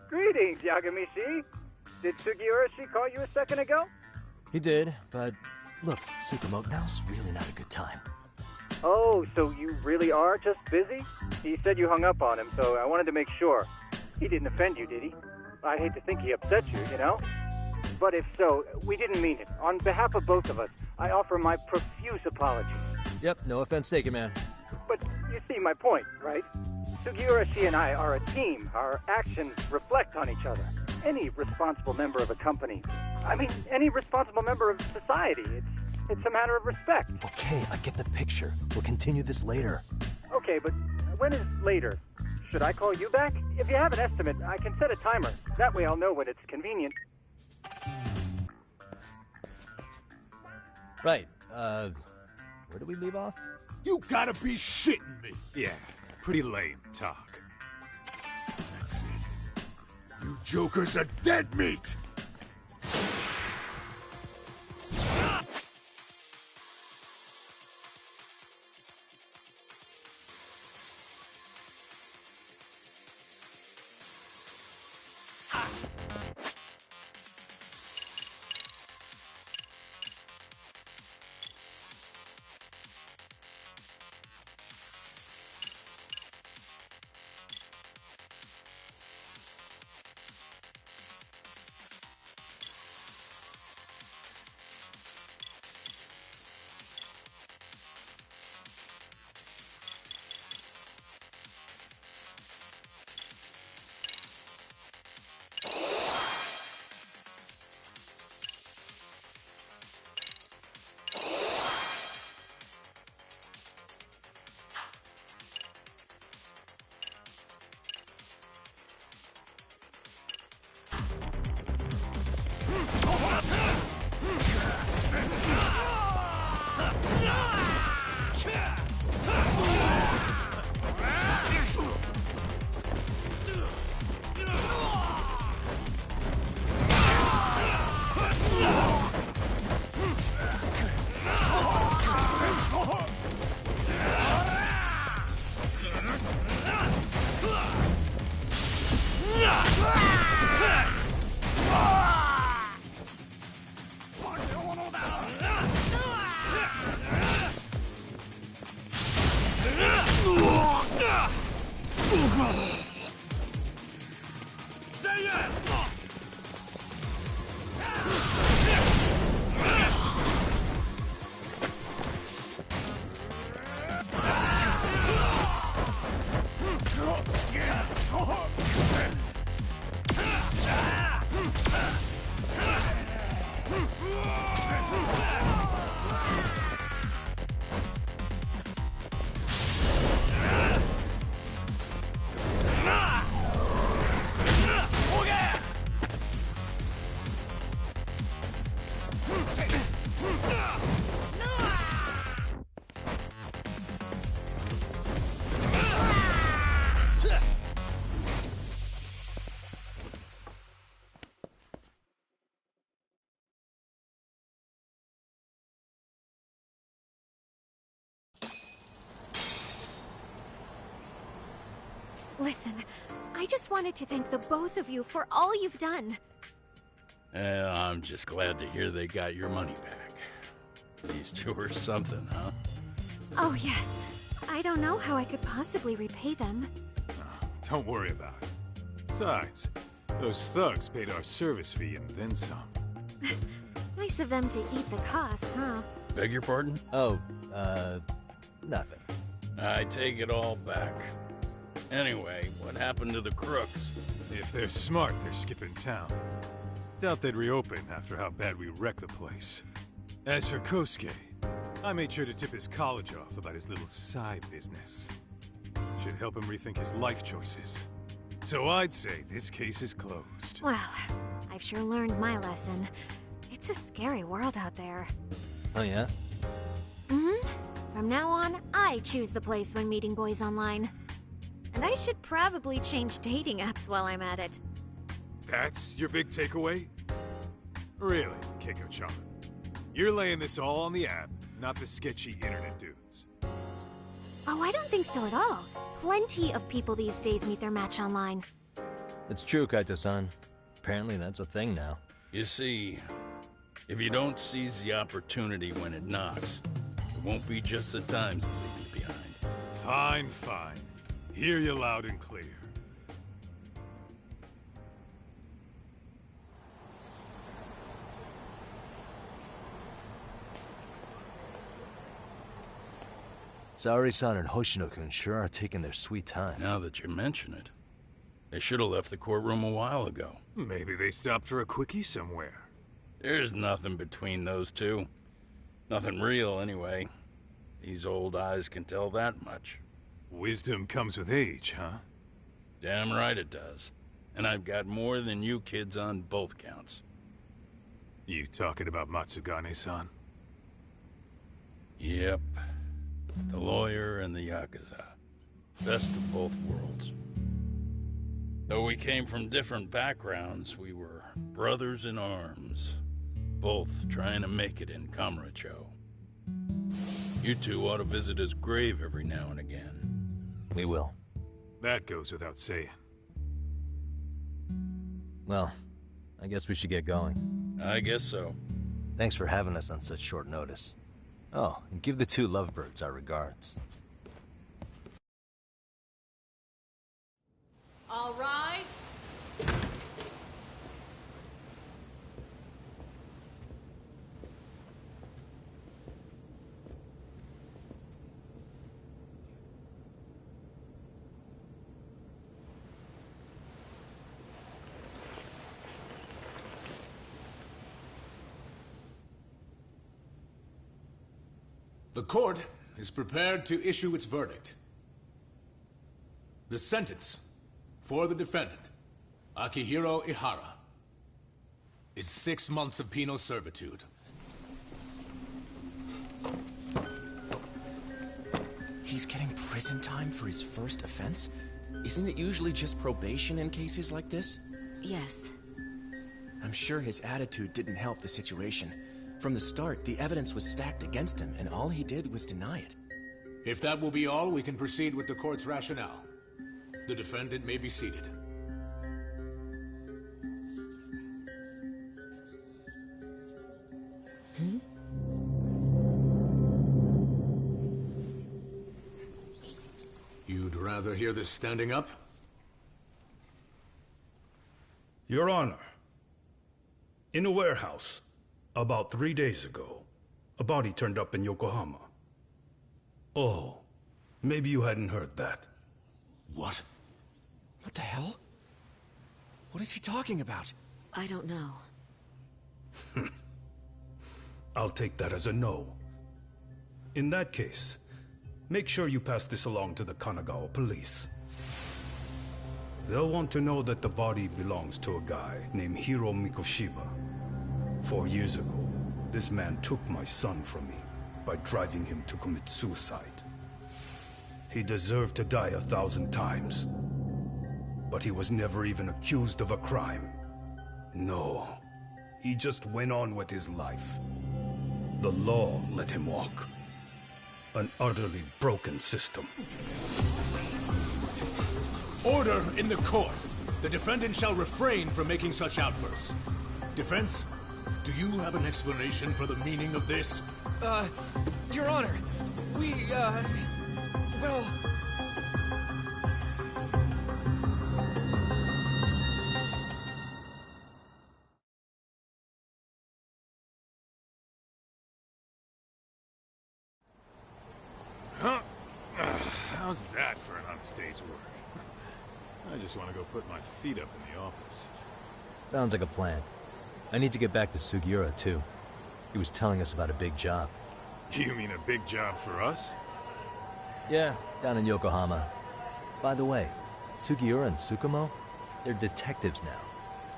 Greetings, Yagami-shi. Did Sugiura-shi call you a second ago? He did, but look, Tsukumo, now's really not a good time. Oh, so you really are just busy? He said you hung up on him, so I wanted to make sure. He didn't offend you, did he? I hate to think he upset you, you know? But if so, we didn't mean it. On behalf of both of us, I offer my profuse apologies. Yep, no offense taken, man. But you see my point, right? Sugiura-shi and I are a team. Our actions reflect on each other. Any responsible member of a company, any responsible member of society, it's a matter of respect. Okay, I get the picture. We'll continue this later. Okay, but when is later? Should I call you back? If you have an estimate, I can set a timer. That way I'll know when it's convenient. Right, where do we leave off? You gotta be shitting me! Yeah, pretty lame talk. That's it. You jokers are dead meat! Listen, I just wanted to thank the both of you for all you've done. I'm just glad to hear they got your money back. These two are something, huh? Oh, yes. I don't know how I could possibly repay them. Don't worry about it. Besides, those thugs paid our service fee and then some. Nice of them to eat the cost, huh? Beg your pardon? Oh, nothing. I take it all back. Anyway, what happened to the crooks? If they're smart, they're skipping town. Doubt they'd reopen after how bad we wrecked the place. As for Kosuke, I made sure to tip his college off about his little side business. Should help him rethink his life choices. So I'd say this case is closed. Well, I've sure learned my lesson. It's a scary world out there. Oh, yeah? Mm-hmm. From now on, I choose the place when meeting boys online. And I should probably change dating apps while I'm at it. That's your big takeaway? Really, Keiko-chan? You're laying this all on the app, not the sketchy internet dudes. Oh, I don't think so at all. Plenty of people these days meet their match online. It's true, Kaito-san. Apparently that's a thing now. You see, if you don't seize the opportunity when it knocks, it won't be just the times that leave you behind. Fine, fine. Hear you loud and clear. Saori-san and Hoshino-kun sure are taking their sweet time. Now that you mention it, they should have left the courtroom a while ago. Maybe they stopped for a quickie somewhere. There's nothing between those two. Nothing real, anyway. These old eyes can tell that much. Wisdom comes with age, huh? Damn right it does. And I've got more than you kids on both counts. You talking about Matsugane-san? Yep. The lawyer and the Yakuza. Best of both worlds. Though we came from different backgrounds, we were brothers in arms. Both trying to make it in Kamurocho. You two ought to visit his grave every now and again. We will. That goes without saying. Well, I guess we should get going. I guess so. Thanks for having us on such short notice. Oh, and give the two lovebirds our regards. All rise. The court is prepared to issue its verdict. The sentence for the defendant, Akihiro Ihara, is 6 months of penal servitude. He's getting prison time for his first offense? Isn't it usually just probation in cases like this? Yes. I'm sure his attitude didn't help the situation. From the start, the evidence was stacked against him, and all he did was deny it. If that will be all, we can proceed with the court's rationale. The defendant may be seated. You'd rather hear this standing up? Your Honor, in a warehouse, about 3 days ago, a body turned up in Yokohama. Oh, maybe you hadn't heard that. What? What the hell? What is he talking about? I don't know. I'll take that as a no. In that case, make sure you pass this along to the Kanagawa police. They'll want to know that the body belongs to a guy named Hiro Mikoshiba. 4 years ago, this man took my son from me by driving him to commit suicide. He deserved to die 1,000 times, but he was never even accused of a crime. No, he just went on with his life. The law let him walk. An utterly broken system. Order in the court. The defendant shall refrain from making such outbursts. Defense, do you have an explanation for the meaning of this? Your Honor, well... Huh? How's that for an honest day's work? I just want to go put my feet up in the office. Sounds like a plan. I need to get back to Sugiura, too. He was telling us about a big job. You mean a big job for us? Yeah, down in Yokohama. By the way, Sugiura and Tsukumo, they're detectives now.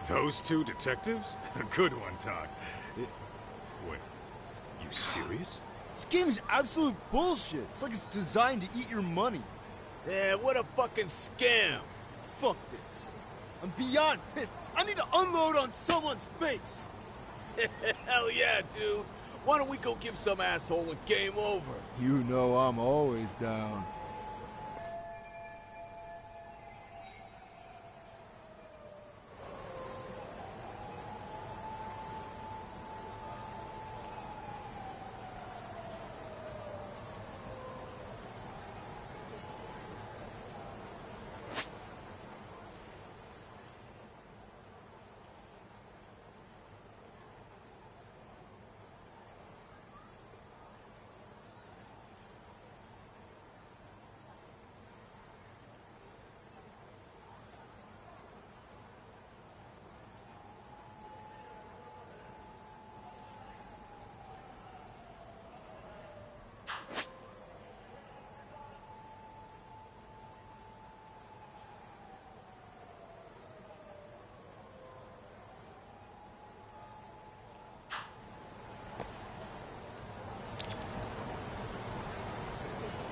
Those two detectives? Good one, Todd. Wait, you serious? This game is absolute bullshit. It's like it's designed to eat your money. Yeah, what a fucking scam. Fuck this. I'm beyond pissed. I need to unload on someone's face. Hell yeah, dude. Why don't we go give some asshole a game over? You know I'm always down.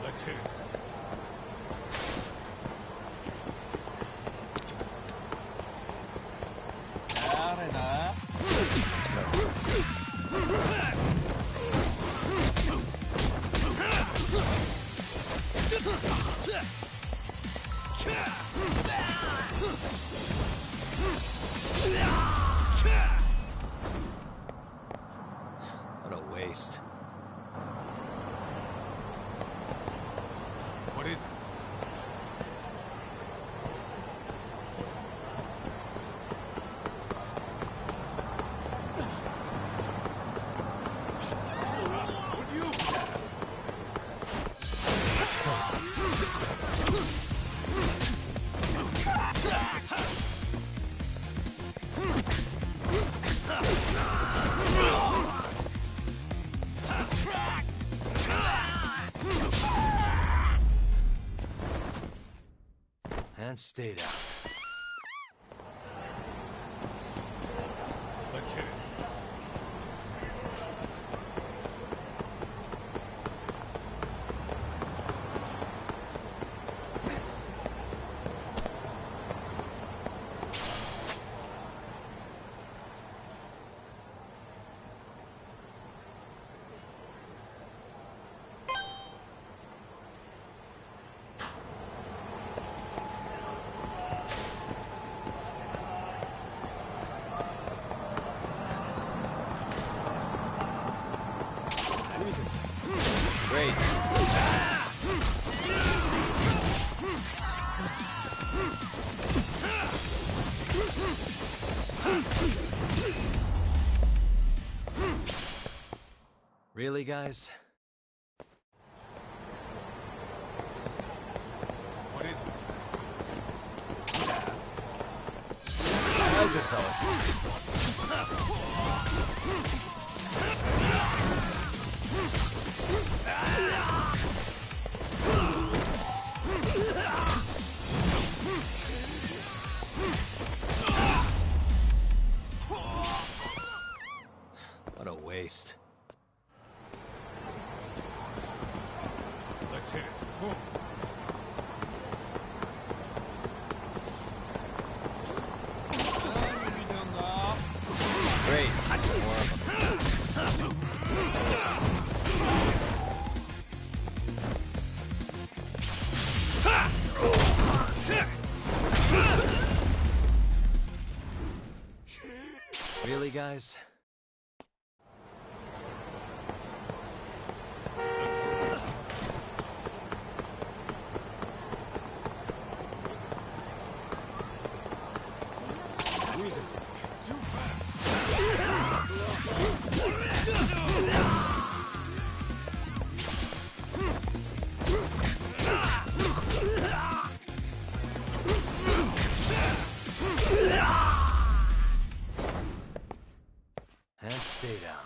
Let's hit it. Let's What a waste. What is it? And stay down. Let's hit it. Great. Really, guys? What is it? I just saw it. What a waste. Let's hit it. Boom. Great. More of them. Really, guys? Too fast. And stay down.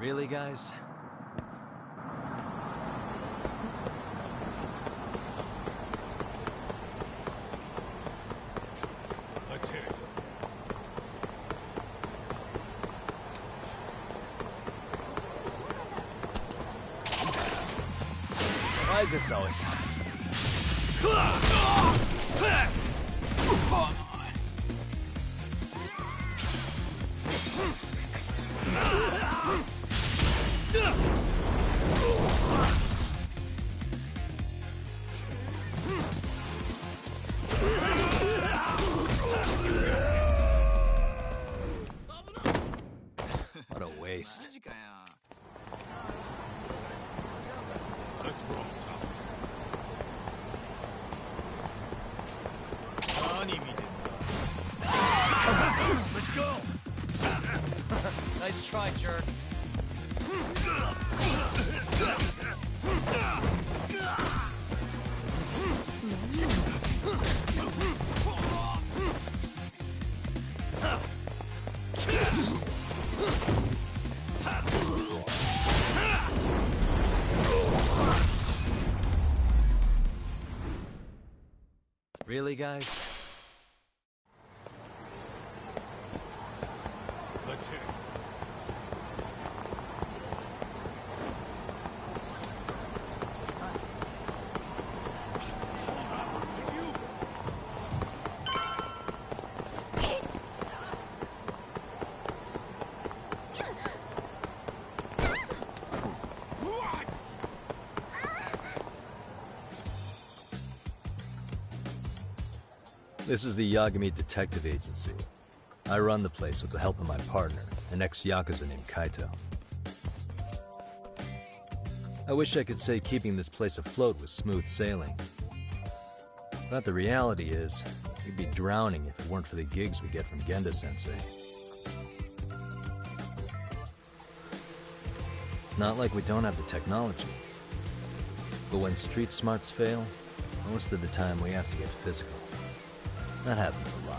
Really, guys? Let's hit it. Why is this always happening? What a waste. Let's roll, Tom. Let's go! Nice try, jerk. Really, guys? Let's hit it. This is the Yagami Detective Agency. I run the place with the help of my partner, an ex-Yakuza named Kaito. I wish I could say keeping this place afloat was smooth sailing. But the reality is, we'd be drowning if it weren't for the gigs we get from Genda-sensei. It's not like we don't have the technology. But when street smarts fail, most of the time we have to get physical. That happens a lot.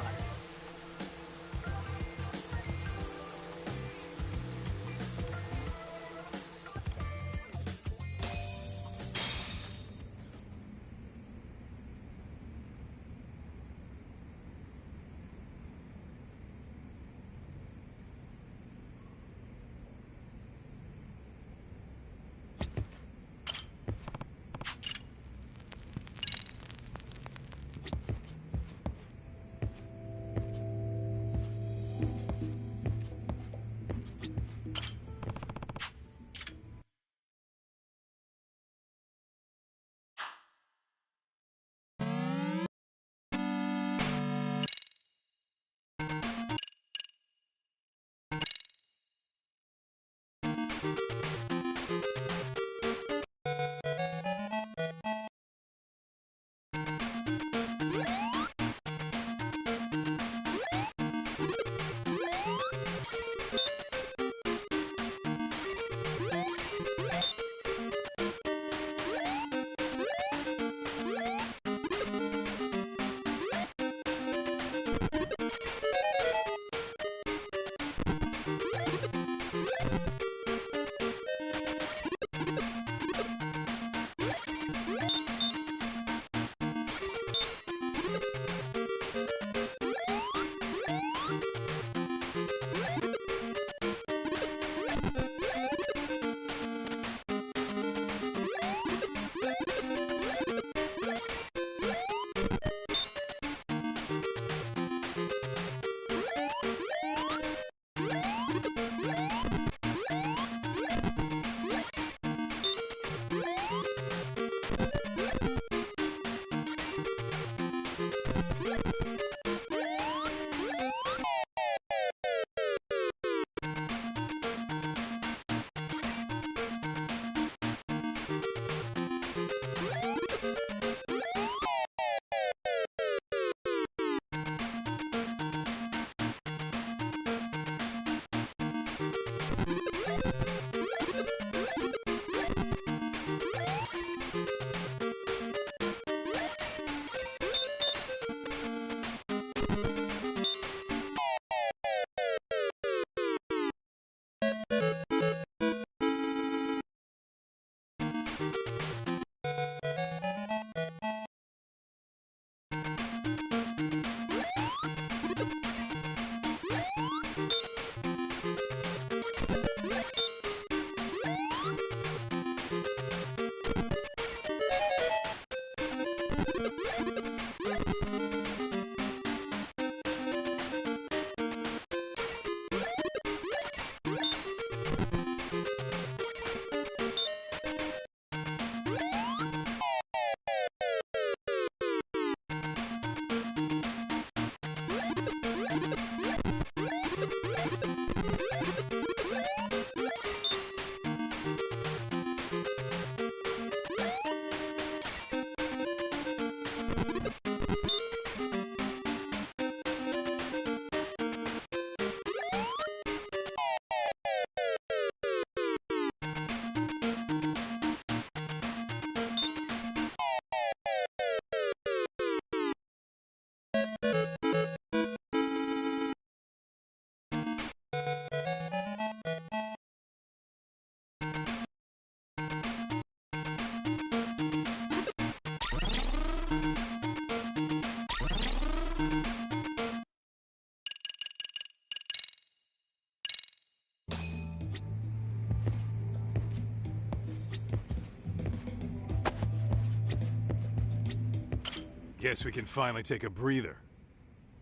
Guess we can finally take a breather.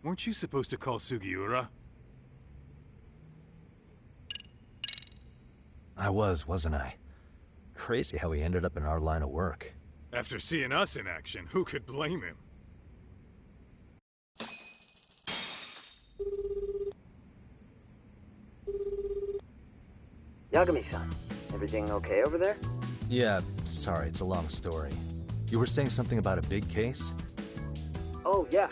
Weren't you supposed to call Sugiura? I was, wasn't I? Crazy how he ended up in our line of work. After seeing us in action, who could blame him? Yagami-san, everything okay over there? Yeah, sorry, it's a long story. You were saying something about a big case? Oh, yeah.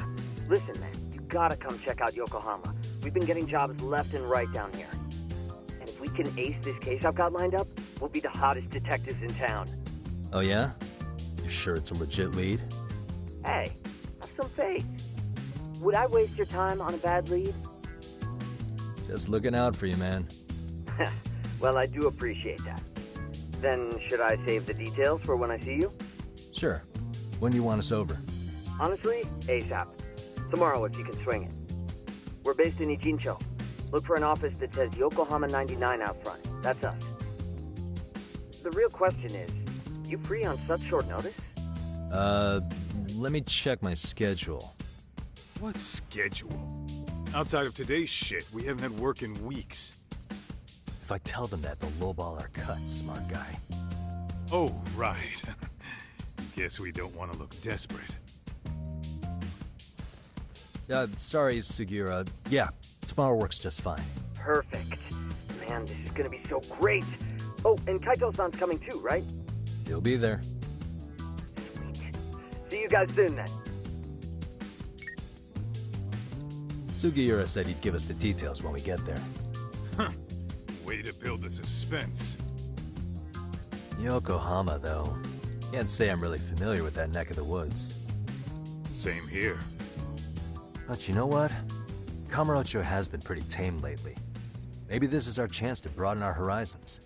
Listen, man, you gotta come check out Yokohama. We've been getting jobs left and right down here. And if we can ace this case I've got lined up, we'll be the hottest detectives in town. Oh yeah? You sure it's a legit lead? Hey, have some faith. Would I waste your time on a bad lead? Just looking out for you, man. Well, I do appreciate that. Then, should I save the details for when I see you? Sure. When do you want us over? Honestly, ASAP. Tomorrow if you can swing it. We're based in Ijincho. Look for an office that says Yokohama 99 out front. That's us. The real question is, you free on such short notice? Let me check my schedule. What schedule? Outside of today's shit, we haven't had work in weeks. If I tell them that, they'll lowball our cut, smart guy. Oh, right. Guess we don't want to look desperate. Sorry, Sugiura. Yeah, tomorrow works just fine. Perfect. Man, this is gonna be so great. Oh, and Kaito-san's coming too, right? He'll be there. Sweet. See you guys soon, then. Sugiura said he'd give us the details when we get there. Huh. Way to build the suspense. Yokohama, though. Can't say I'm really familiar with that neck of the woods. Same here. But you know what? Kamurocho has been pretty tame lately. Maybe this is our chance to broaden our horizons.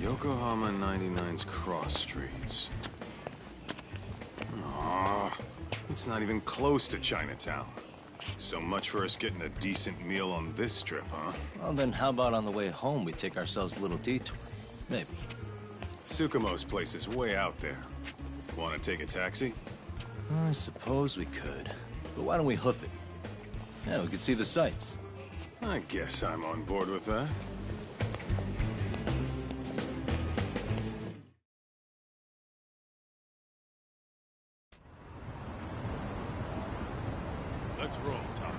Yokohama 99's cross streets. Aw, it's not even close to Chinatown. So much for us getting a decent meal on this trip, huh? Well, then how about on the way home we take ourselves a little detour? Maybe. Tsukumo's place is way out there. Want to take a taxi? I suppose we could. But why don't we hoof it? Yeah, we could see the sights. I guess I'm on board with that. Let's roll, Tom.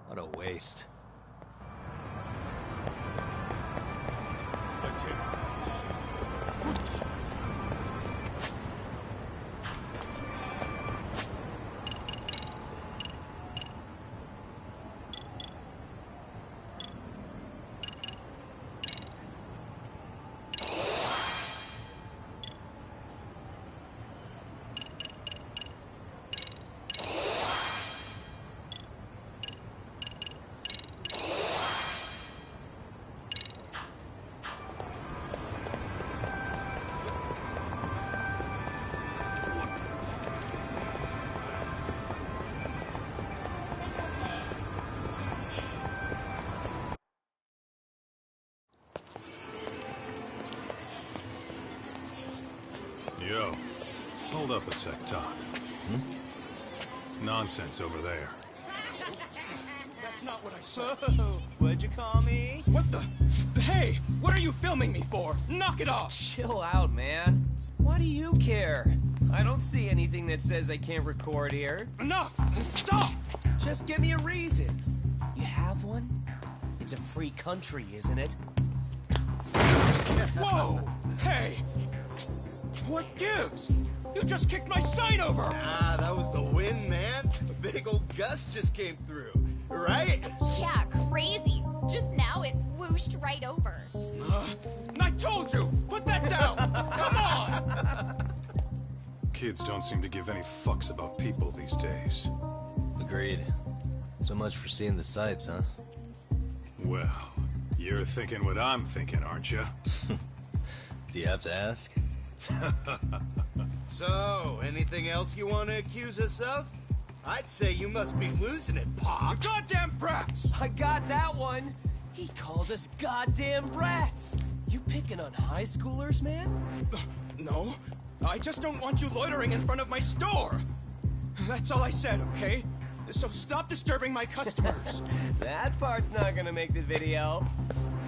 What a waste. Let's hit it. Yo, hold up a sec, Doc. Nonsense over there. That's not what I said. Whoa, what'd you call me? What the? Hey, what are you filming me for? Knock it off! Chill out, man. Why do you care? I don't see anything that says I can't record here. Enough! Stop! Just give me a reason. You have one? It's a free country, isn't it? Whoa! Hey! What gives? You just kicked my sign over! Ah, that was the wind, man. A big old gust just came through. Right? Yeah, crazy. Just now it whooshed right over. I told you! Put that down! Come on! Kids don't seem to give any fucks about people these days. Agreed. So much for seeing the sights, huh? Well, you're thinking what I'm thinking, aren't you? Do you have to ask? So, anything else you want to accuse us of? I'd say you must be losing it, Pops. You goddamn brats! I got that one. He called us goddamn brats. You picking on high schoolers, man? No, I just don't want you loitering in front of my store. That's all I said, okay? So stop disturbing my customers. That part's not gonna make the video.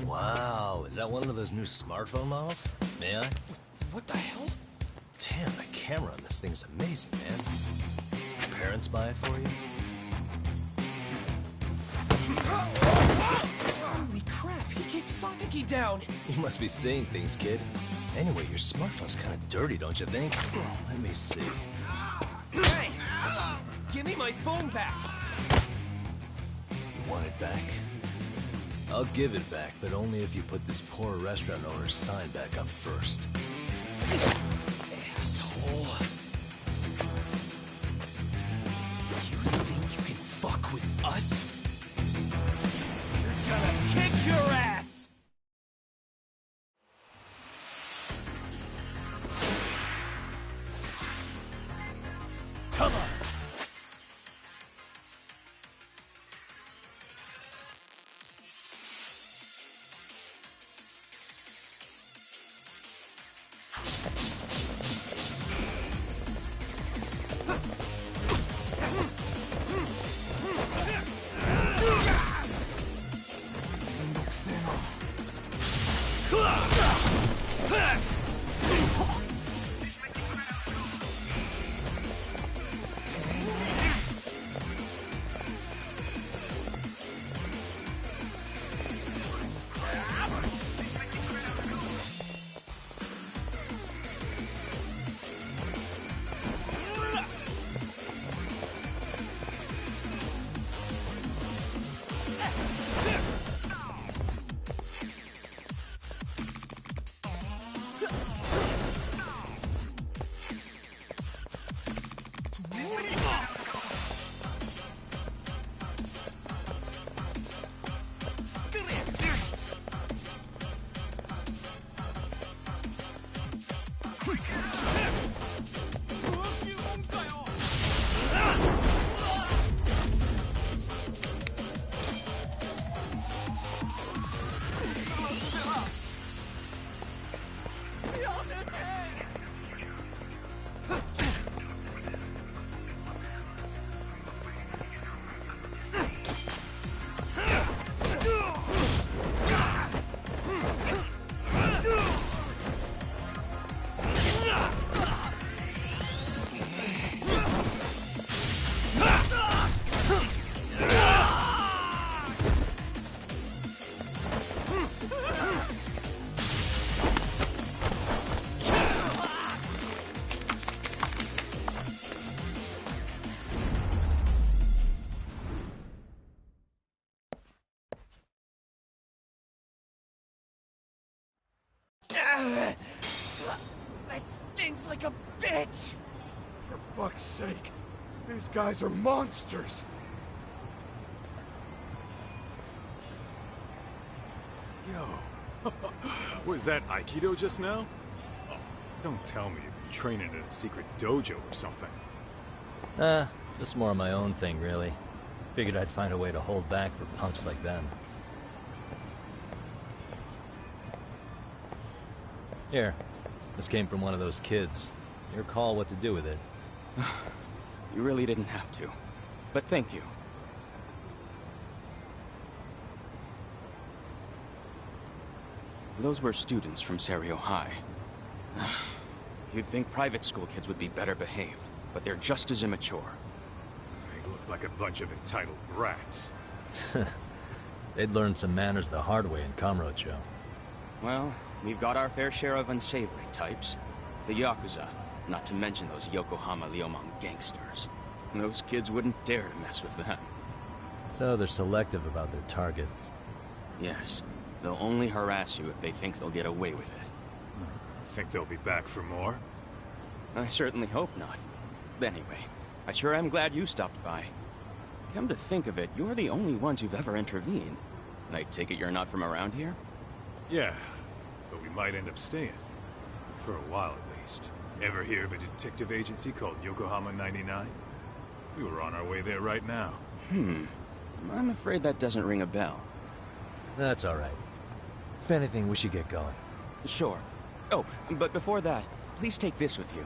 Wow, is that one of those new smartphone models? May I? What the hell? Damn, the camera on this thing is amazing, man. Your parents buy it for you? Holy crap, he kicked Sakaki down. You must be seeing things, kid. Anyway, your smartphone's kind of dirty, don't you think? Let me see. Hey! Give me my phone back! You want it back? I'll give it back, but only if you put this poor restaurant owner's sign back up first. Asshole. You think you can fuck with us? You're gonna kick your ass! Come on! That stinks like a bitch! For fuck's sake, these guys are monsters! Yo, was that Aikido just now? Oh, don't tell me you've been training in a secret dojo or something. Just more of my own thing, really. Figured I'd find a way to hold back for punks like them. Here, this came from one of those kids. Your call what to do with it. You really didn't have to. But thank you. Those were students from Serio High. You'd think private school kids would be better behaved, but they're just as immature. They look like a bunch of entitled brats. They'd learned some manners the hard way in Kamurocho. Well, we've got our fair share of unsavory types. The Yakuza, not to mention those Yokohama Liumang gangsters. Those kids wouldn't dare to mess with them. So they're selective about their targets. Yes. They'll only harass you if they think they'll get away with it. Think they'll be back for more? I certainly hope not. Anyway, I sure am glad you stopped by. Come to think of it, you're the only ones who've ever intervened. I take it you're not from around here? Yeah, but we might end up staying. For a while, at least. Ever hear of a detective agency called Yokohama 99? We were on our way there right now. I'm afraid that doesn't ring a bell. That's all right. If anything, we should get going. Sure. Oh, but before that, please take this with you.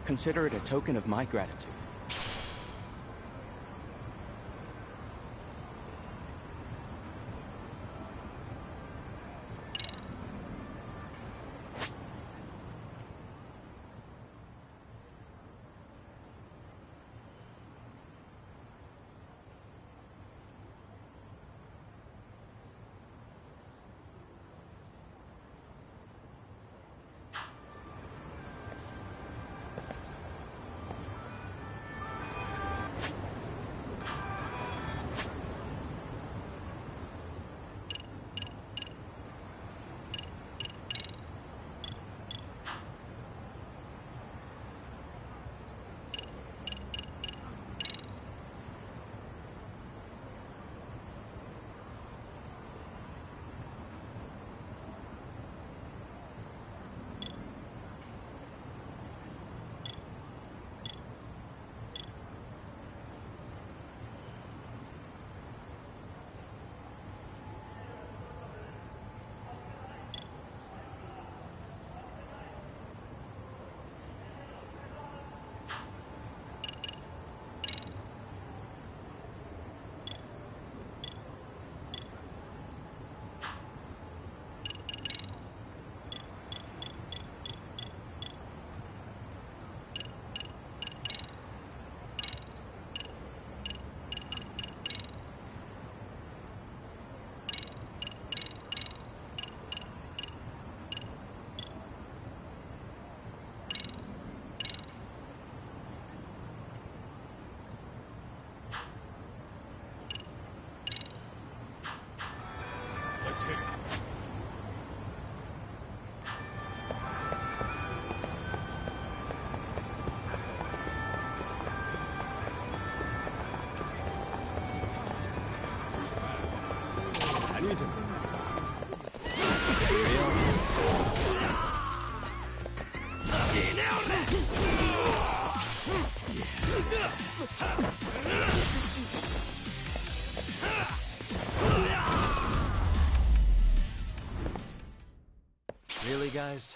Consider it a token of my gratitude. Let's hit it. I need to... Really, guys?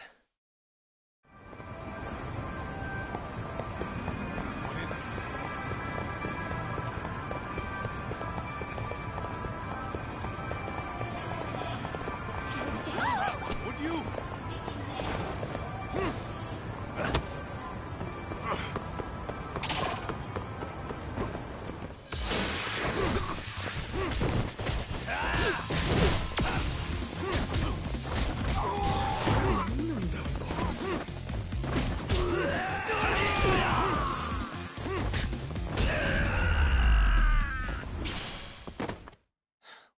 What is it? Would you?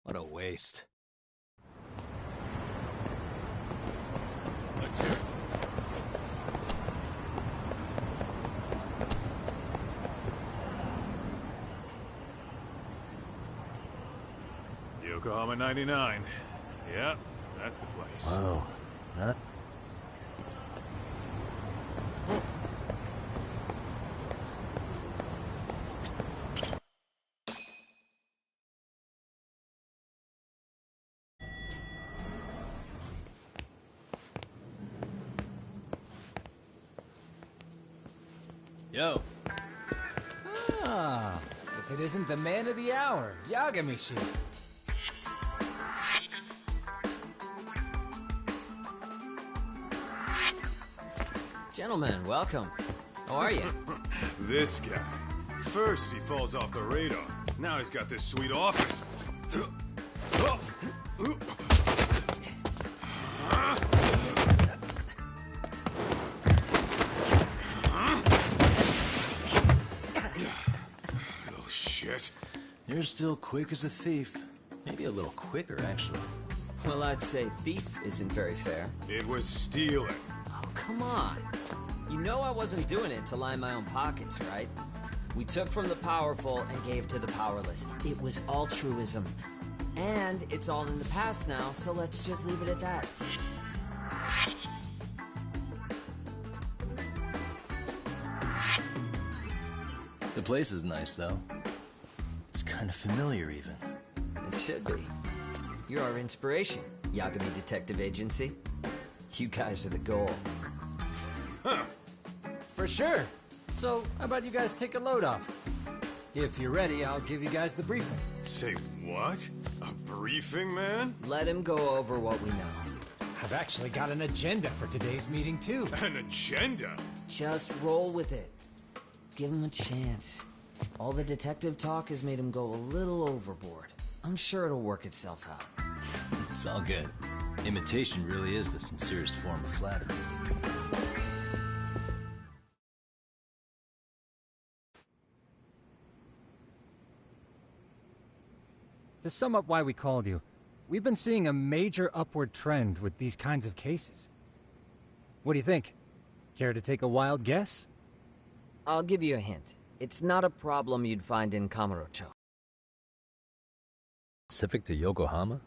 What a waste. Let's hear it. Yokohama 99. Yeah, that's the place. Whoa. Not... Yo. Ah, if it isn't the man of the hour, Yagamishi. Gentlemen, welcome. How are you? This guy. First he falls off the radar. Now he's got this sweet office. Little shit. You're still quick as a thief. Maybe a little quicker, actually. Well, I'd say thief isn't very fair. It was stealing. Oh, come on. You know I wasn't doing it to line my own pockets, right? We took from the powerful and gave to the powerless. It was altruism. And it's all in the past now, so let's just leave it at that. The place is nice, though. It's kind of familiar, even. It should be. You're our inspiration, Yagami Detective Agency. You guys are the goal. For sure. So, how about you guys take a load off? If you're ready, I'll give you guys the briefing. Say what? A briefing, man? Let him go over what we know. I've actually got an agenda for today's meeting, too. An agenda? Just roll with it. Give him a chance. All the detective talk has made him go a little overboard. I'm sure it'll work itself out. It's all good. Imitation really is the sincerest form of flattery. To sum up why we called you, we've been seeing a major upward trend with these kinds of cases. What do you think? Care to take a wild guess? I'll give you a hint. It's not a problem you'd find in Kamurocho. Specific to Yokohama?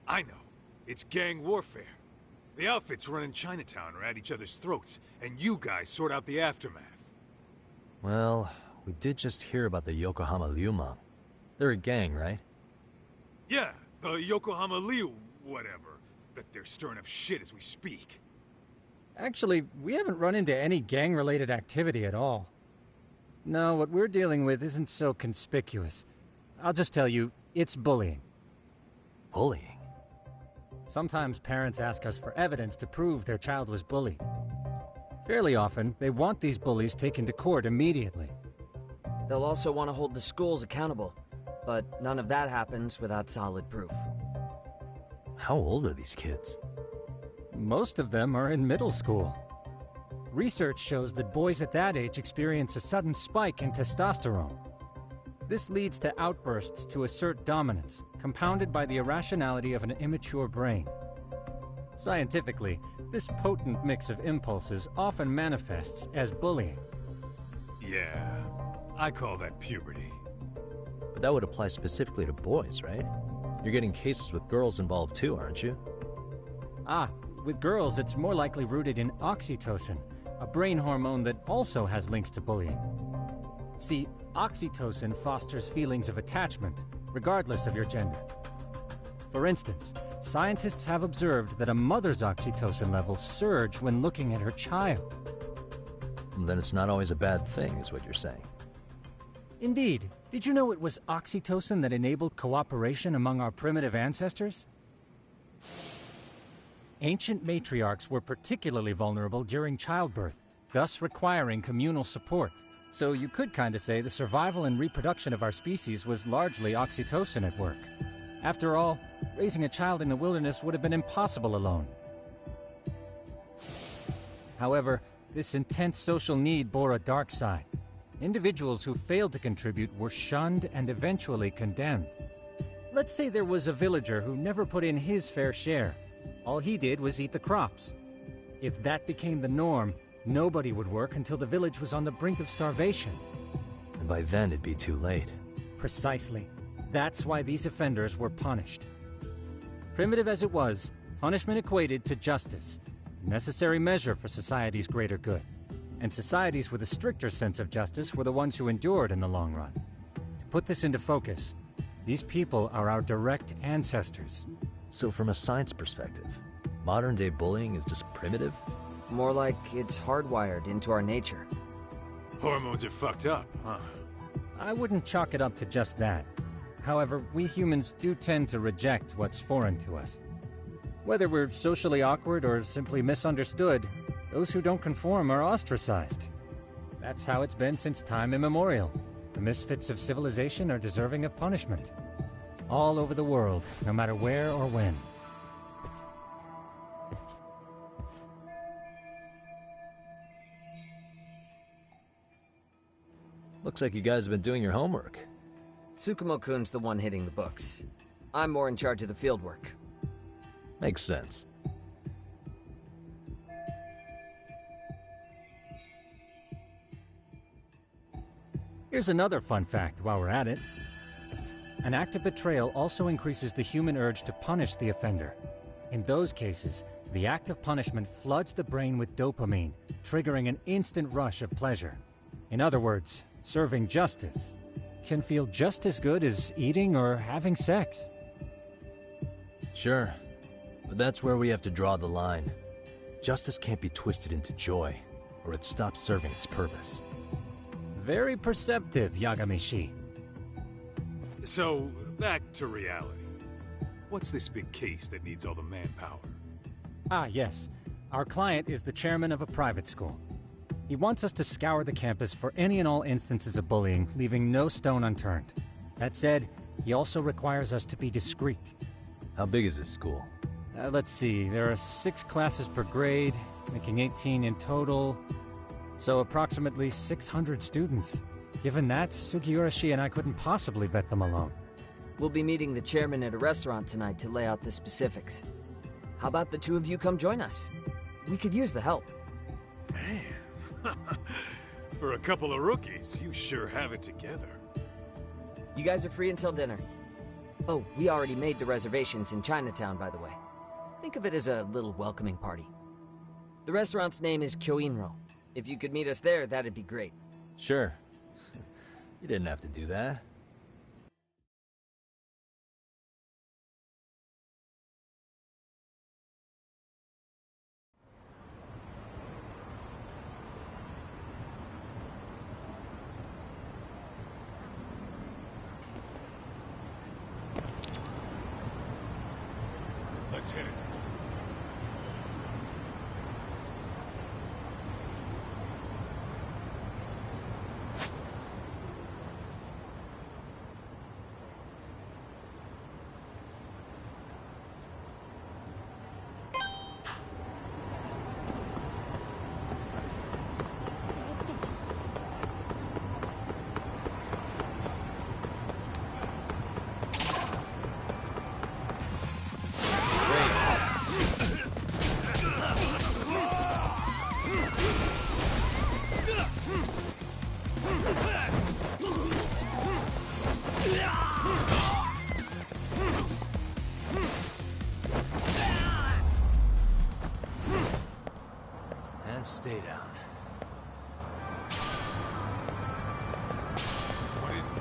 I know. It's gang warfare. The outfits running Chinatown are at each other's throats, and you guys sort out the aftermath. Well, we did just hear about the Yokohama Liumang. They're a gang, right? Yeah, the Yokohama Liu, whatever. Bet they're stirring up shit as we speak. Actually, we haven't run into any gang-related activity at all. No, what we're dealing with isn't so conspicuous. I'll just tell you, it's bullying. Bullying? Sometimes parents ask us for evidence to prove their child was bullied. Fairly often, they want these bullies taken to court immediately. They'll also want to hold the schools accountable, but none of that happens without solid proof. How old are these kids? Most of them are in middle school. Research shows that boys at that age experience a sudden spike in testosterone. This leads to outbursts to assert dominance, compounded by the irrationality of an immature brain. Scientifically, this potent mix of impulses often manifests as bullying. Yeah, I call that puberty. But that would apply specifically to boys, right? You're getting cases with girls involved too, aren't you? Ah, with girls it's more likely rooted in oxytocin, a brain hormone that also has links to bullying. See, oxytocin fosters feelings of attachment, regardless of your gender. For instance, scientists have observed that a mother's oxytocin levels surge when looking at her child. Then it's not always a bad thing, is what you're saying. Indeed. Did you know it was oxytocin that enabled cooperation among our primitive ancestors? Ancient matriarchs were particularly vulnerable during childbirth, thus requiring communal support. So you could kinda say the survival and reproduction of our species was largely oxytocin at work. After all, raising a child in the wilderness would have been impossible alone. However, this intense social need bore a dark side. Individuals who failed to contribute were shunned and eventually condemned. Let's say there was a villager who never put in his fair share. All he did was eat the crops. If that became the norm, nobody would work until the village was on the brink of starvation. And by then it'd be too late. Precisely. That's why these offenders were punished. Primitive as it was, punishment equated to justice, a necessary measure for society's greater good. And societies with a stricter sense of justice were the ones who endured in the long run. To put this into focus, these people are our direct ancestors. So from a science perspective, modern-day bullying is just primitive? More like it's hardwired into our nature. Hormones are fucked up, huh? I wouldn't chalk it up to just that. However, we humans do tend to reject what's foreign to us. Whether we're socially awkward or simply misunderstood, those who don't conform are ostracized. That's how it's been since time immemorial. The misfits of civilization are deserving of punishment. All over the world, no matter where or when. Looks like you guys have been doing your homework. Tsukumo-kun's the one hitting the books. I'm more in charge of the fieldwork. Makes sense. Here's another fun fact while we're at it. An act of betrayal also increases the human urge to punish the offender. In those cases, the act of punishment floods the brain with dopamine, triggering an instant rush of pleasure. In other words, serving justice can feel just as good as eating or having sex. Sure, but that's where we have to draw the line. Justice can't be twisted into joy, or it stops serving its purpose. Very perceptive, Yagamishi. So, back to reality. What's this big case that needs all the manpower? Ah, yes. Our client is the chairman of a private school. He wants us to scour the campus for any and all instances of bullying, leaving no stone unturned. That said, he also requires us to be discreet. How big is this school? Let's see, there are 6 classes per grade, making 18 in total. So approximately 600 students. Given that, Sugiurashi and I couldn't possibly vet them alone. We'll be meeting the chairman at a restaurant tonight to lay out the specifics. How about the two of you come join us? We could use the help. Man, for a couple of rookies, you sure have it together. You guys are free until dinner. Oh, we already made the reservations in Chinatown, by the way. Think of it as a little welcoming party. The restaurant's name is Kyoinro. If you could meet us there, that'd be great. Sure. You didn't have to do that. Let's hit it. And stay down. What is it?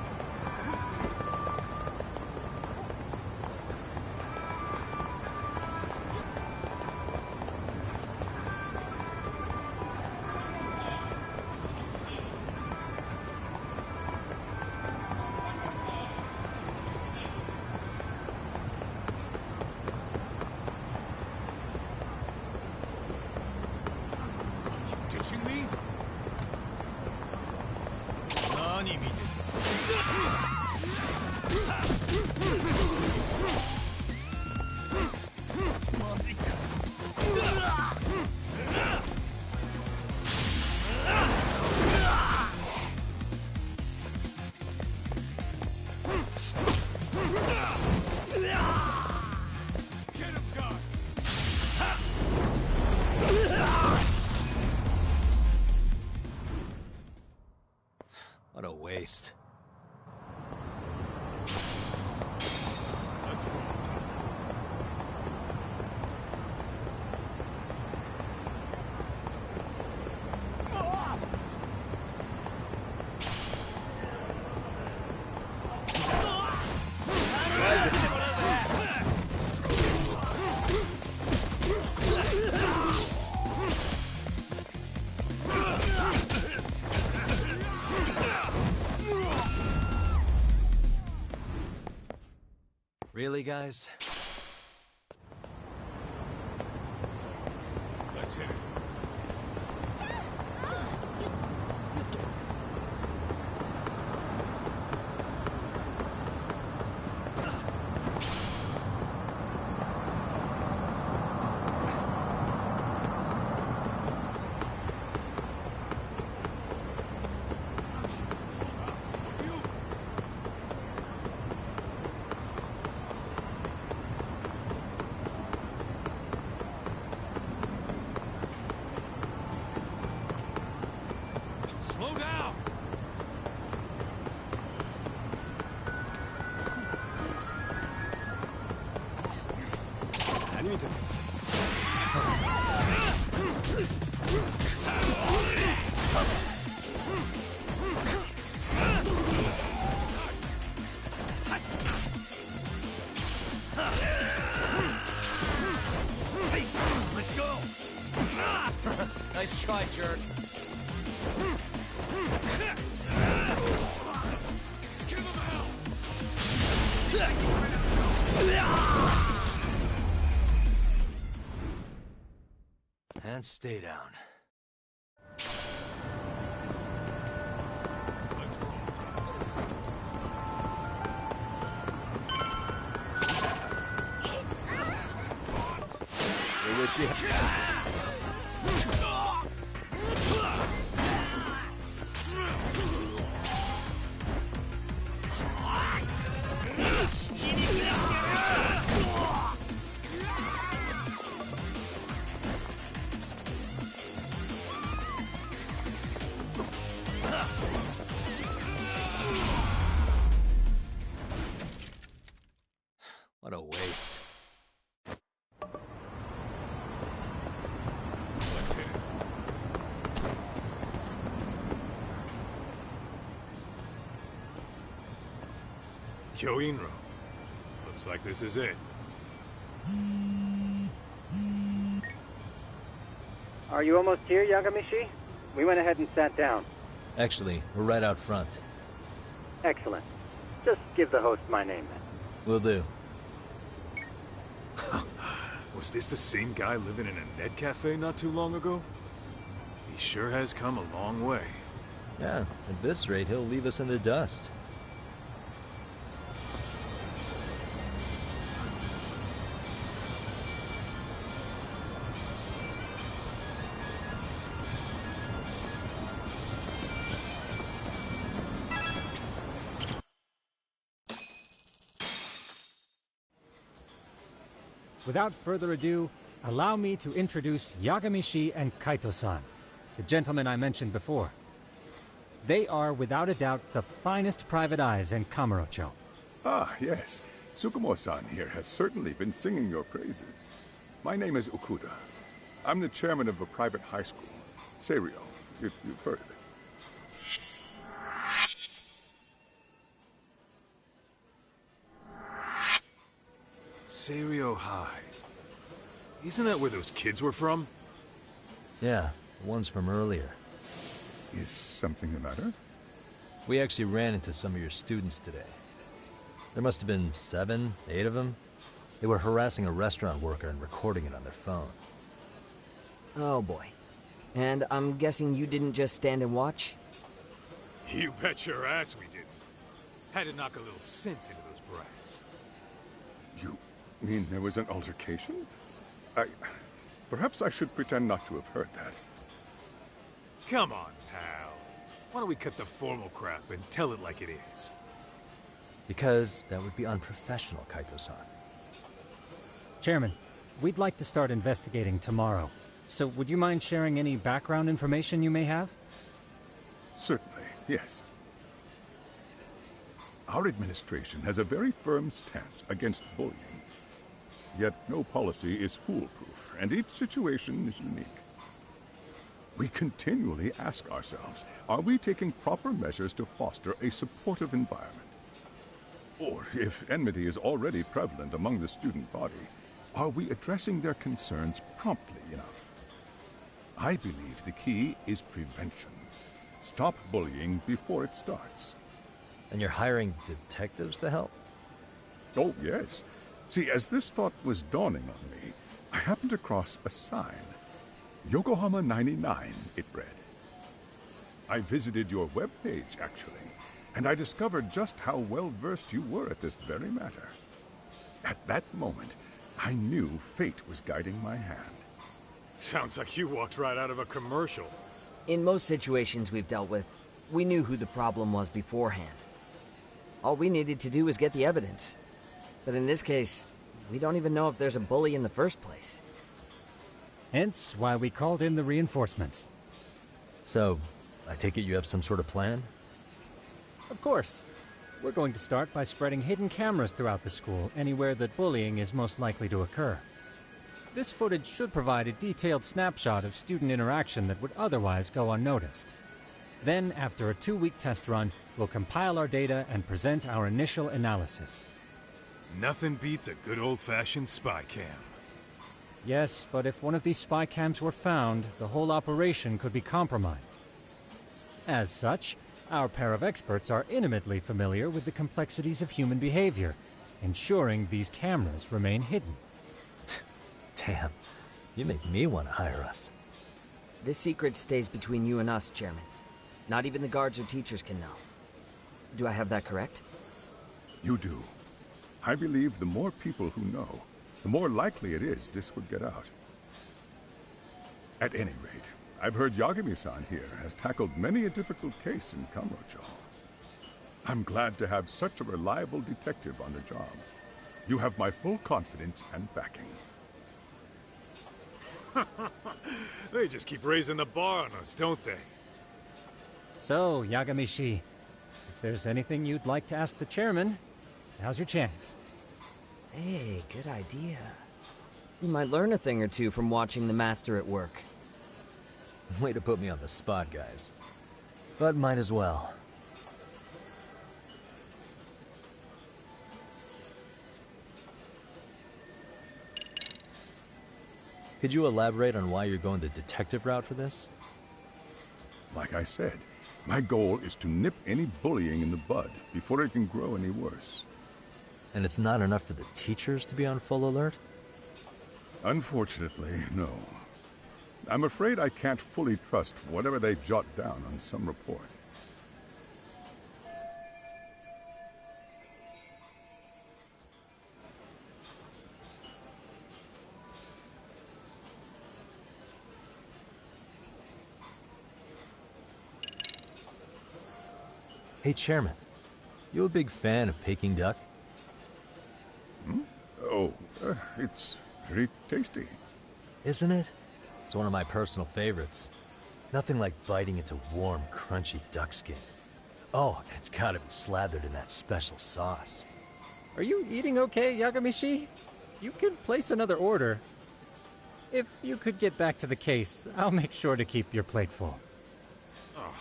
Ditching me? Nani見てマジかGet him, God! What a waste. Let's roll, Tom. Really, guys? Let's hit it. Slow down! Let go! Nice try, jerk. Give him hell! And stay down. Let's roll, We wish you What a waste. Let's hit it. Yo, Inro. Looks like this is it. Are you almost here, Yagamishi? We went ahead and sat down. Actually, we're right out front. Excellent. Just give the host my name then. Will do. Was this the same guy living in a net cafe not too long ago? He sure has come a long way. Yeah, at this rate, he'll leave us in the dust. Without further ado, allow me to introduce Yagamishi and Kaito-san, the gentlemen I mentioned before. They are, without a doubt, the finest private eyes in Kamurocho. Ah, yes. Tsukumo-san here has certainly been singing your praises. My name is Okuda. I'm the chairman of a private high school. Serio, if you've heard of it. Serio High. Isn't that where those kids were from? Yeah, the ones from earlier. Is something the matter? We actually ran into some of your students today. There must have been 7, 8 of them. They were harassing a restaurant worker and recording it on their phone. Oh boy. And I'm guessing you didn't just stand and watch? You bet your ass we didn't. Had to knock a little sense into those brats. You mean there was an altercation? Perhaps I should pretend not to have heard that. Come on, pal. Why don't we cut the formal crap and tell it like it is? Because that would be unprofessional, Kaito-san. Chairman, we'd like to start investigating tomorrow. So would you mind sharing any background information you may have? Certainly, yes. Our administration has a very firm stance against bullying. Yet no policy is foolproof, and each situation is unique. We continually ask ourselves, are we taking proper measures to foster a supportive environment? Or, if enmity is already prevalent among the student body, are we addressing their concerns promptly enough? I believe the key is prevention. Stop bullying before it starts. And you're hiring detectives to help? Oh, yes. See, as this thought was dawning on me, I happened across a sign. Yokohama 99, it read. I visited your webpage, actually, and I discovered just how well-versed you were at this very matter. At that moment, I knew fate was guiding my hand. Sounds like you walked right out of a commercial. In most situations we've dealt with, we knew who the problem was beforehand. All we needed to do was get the evidence. But in this case, we don't even know if there's a bully in the first place. Hence why we called in the reinforcements. So, I take it you have some sort of plan? Of course. We're going to start by spreading hidden cameras throughout the school, anywhere that bullying is most likely to occur. This footage should provide a detailed snapshot of student interaction that would otherwise go unnoticed. Then, after a 2-week test run, we'll compile our data and present our initial analysis. Nothing beats a good old-fashioned spy cam. Yes, but if one of these spy cams were found, the whole operation could be compromised. As such, our pair of experts are intimately familiar with the complexities of human behavior, ensuring these cameras remain hidden. Damn, you make me want to hire us. This secret stays between you and us, Chairman. Not even the guards or teachers can know. Do I have that correct? You do. I believe the more people who know, the more likely it is this would get out. At any rate, I've heard Yagami-san here has tackled many a difficult case in Kamurocho. I'm glad to have such a reliable detective on the job. You have my full confidence and backing. They just keep raising the bar on us, don't they? So, Yagami-shi, if there's anything you'd like to ask the chairman, now's your chance. Hey, good idea. You might learn a thing or two from watching the master at work. Way to put me on the spot, guys. But might as well. Could you elaborate on why you're going the detective route for this? Like I said, my goal is to nip any bullying in the bud before it can grow any worse. And it's not enough for the teachers to be on full alert? Unfortunately, no. I'm afraid I can't fully trust whatever they jot down on some report. Hey, Chairman. You a big fan of Peking duck? Oh, it's very tasty. Isn't it? It's one of my personal favorites. Nothing like biting into warm, crunchy duck skin. Oh, and it's gotta be slathered in that special sauce. Are you eating okay, Yagami-shi? You can place another order. If you could get back to the case, I'll make sure to keep your plate full. Oh,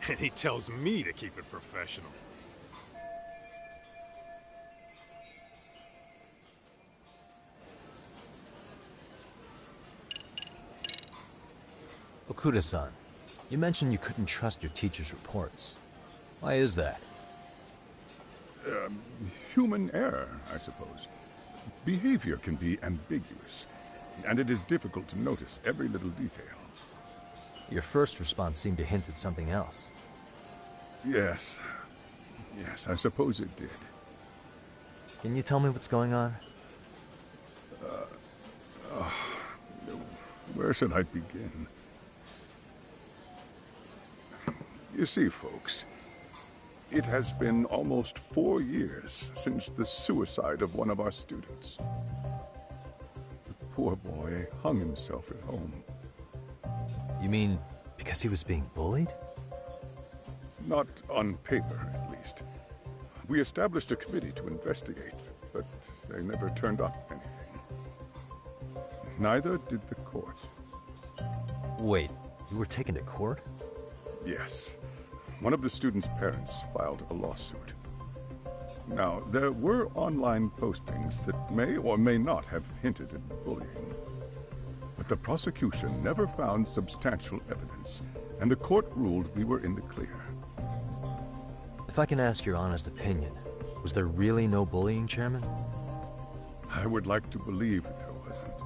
and he tells me to keep it professional. Okuda-san, you mentioned you couldn't trust your teacher's reports. Why is that? Human error, I suppose. Behavior can be ambiguous, and it is difficult to notice every little detail. Your first response seemed to hint at something else. Yes. Yes, I suppose it did. Can you tell me what's going on? Where should I begin? You see, folks, it has been almost 4 years since the suicide of one of our students. The poor boy hung himself at home. You mean because he was being bullied? Not on paper, at least. We established a committee to investigate, but they never turned up anything. Neither did the court. Wait, you were taken to court? Yes. One of the students' parents filed a lawsuit. Now, there were online postings that may or may not have hinted at bullying. But the prosecution never found substantial evidence, and the court ruled we were in the clear. If I can ask your honest opinion, was there really no bullying, Chairman? I would like to believe there wasn't.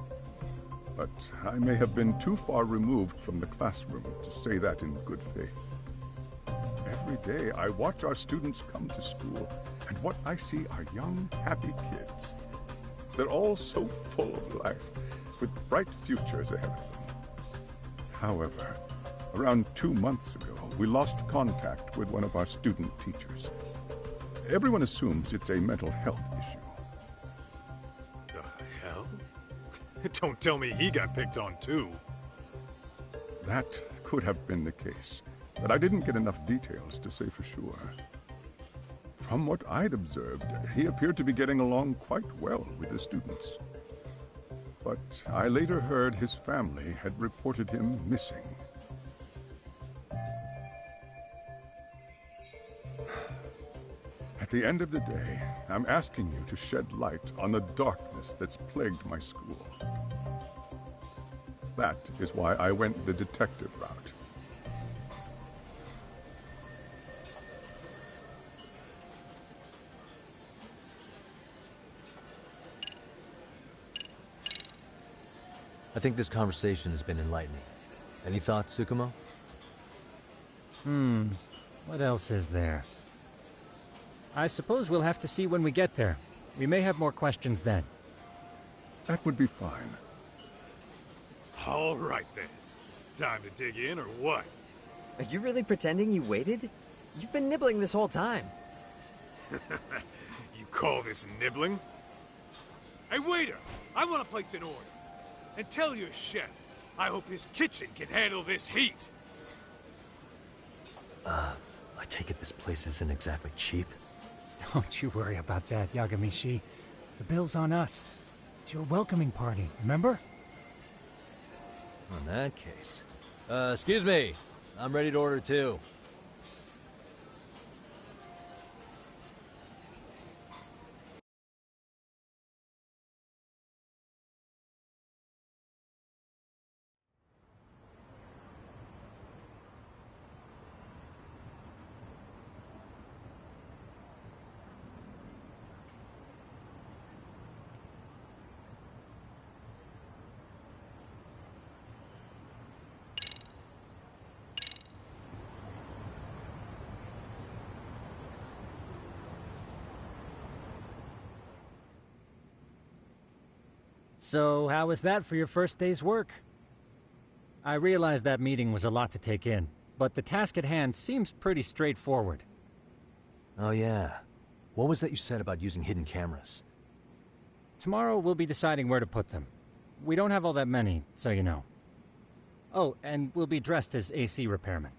But I may have been too far removed from the classroom to say that in good faith. Every day I watch our students come to school, and what I see are young, happy kids. They're all so full of life, with bright futures ahead of them. However, around 2 months ago, we lost contact with one of our student teachers. Everyone assumes it's a mental health issue. The hell? Don't tell me he got picked on too. That could have been the case, but I didn't get enough details to say for sure. From what I'd observed, he appeared to be getting along quite well with the students. But I later heard his family had reported him missing. At the end of the day, I'm asking you to shed light on the darkness that's plagued my school. That is why I went the detective route. I think this conversation has been enlightening. Any thoughts, Tsukumo? What else is there? I suppose we'll have to see when we get there. We may have more questions then. That would be fine. All right then. Time to dig in or what? Are you really pretending you waited? You've been nibbling this whole time. You call this nibbling? Hey waiter, I want to place an order. And tell your chef, I hope his kitchen can handle this heat. I take it this place isn't exactly cheap? Don't you worry about that, Yagamishi. The bill's on us. It's your welcoming party, remember? In that case... excuse me. I'm ready to order too. So, how was that for your first day's work? I realize that meeting was a lot to take in, but the task at hand seems pretty straightforward. Oh yeah. What was that you said about using hidden cameras? Tomorrow we'll be deciding where to put them. We don't have all that many, so you know. Oh, and we'll be dressed as AC repairmen.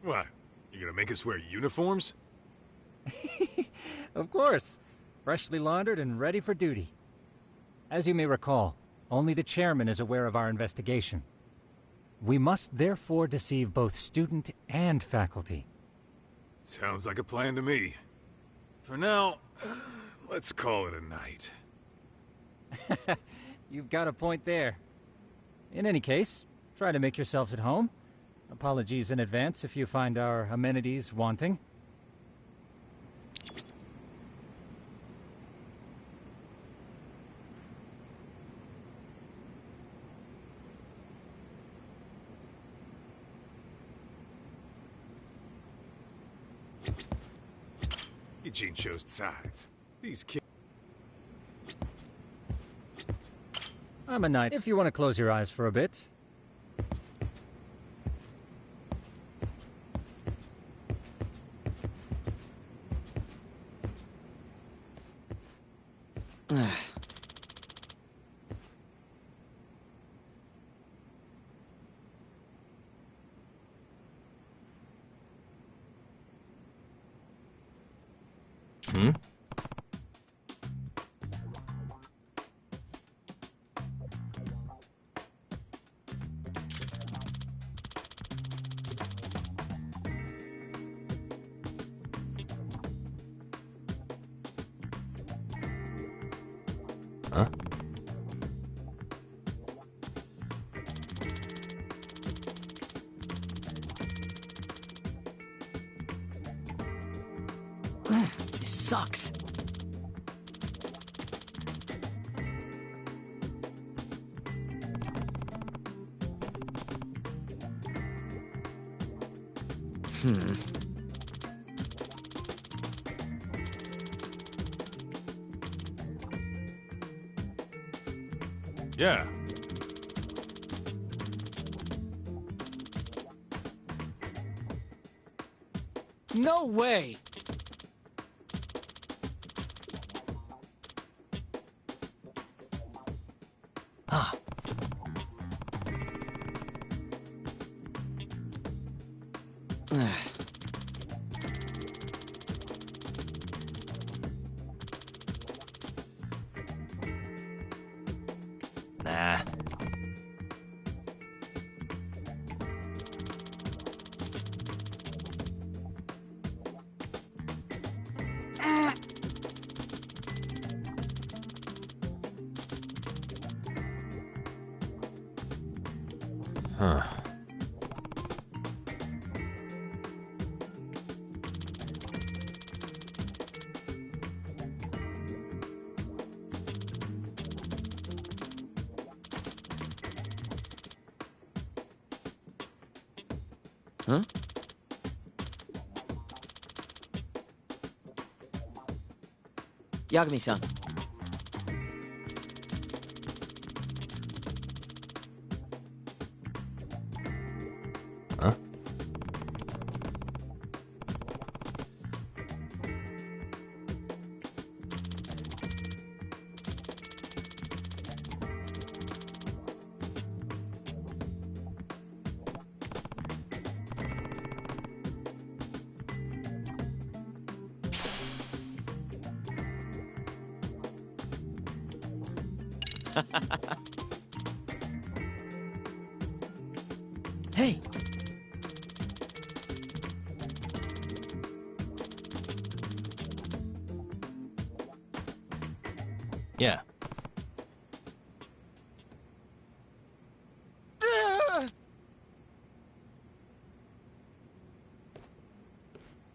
What? You gonna make us wear uniforms? Of course. Freshly laundered and ready for duty. As you may recall, Only the chairman is aware of our investigation. We must therefore deceive both student and faculty. Sounds like a plan to me. For now, let's call it a night. You've got a point there. In any case, try to make yourselves at home. Apologies in advance if you find our amenities wanting. Eugene chose sides. These kids... I'm a knight, if you want to close your eyes for a bit. Hmm? Huh? This sucks. Yeah. No way! Ah. Nah. Huh. Huh? Yagami-san. Huh? Hey! Yeah.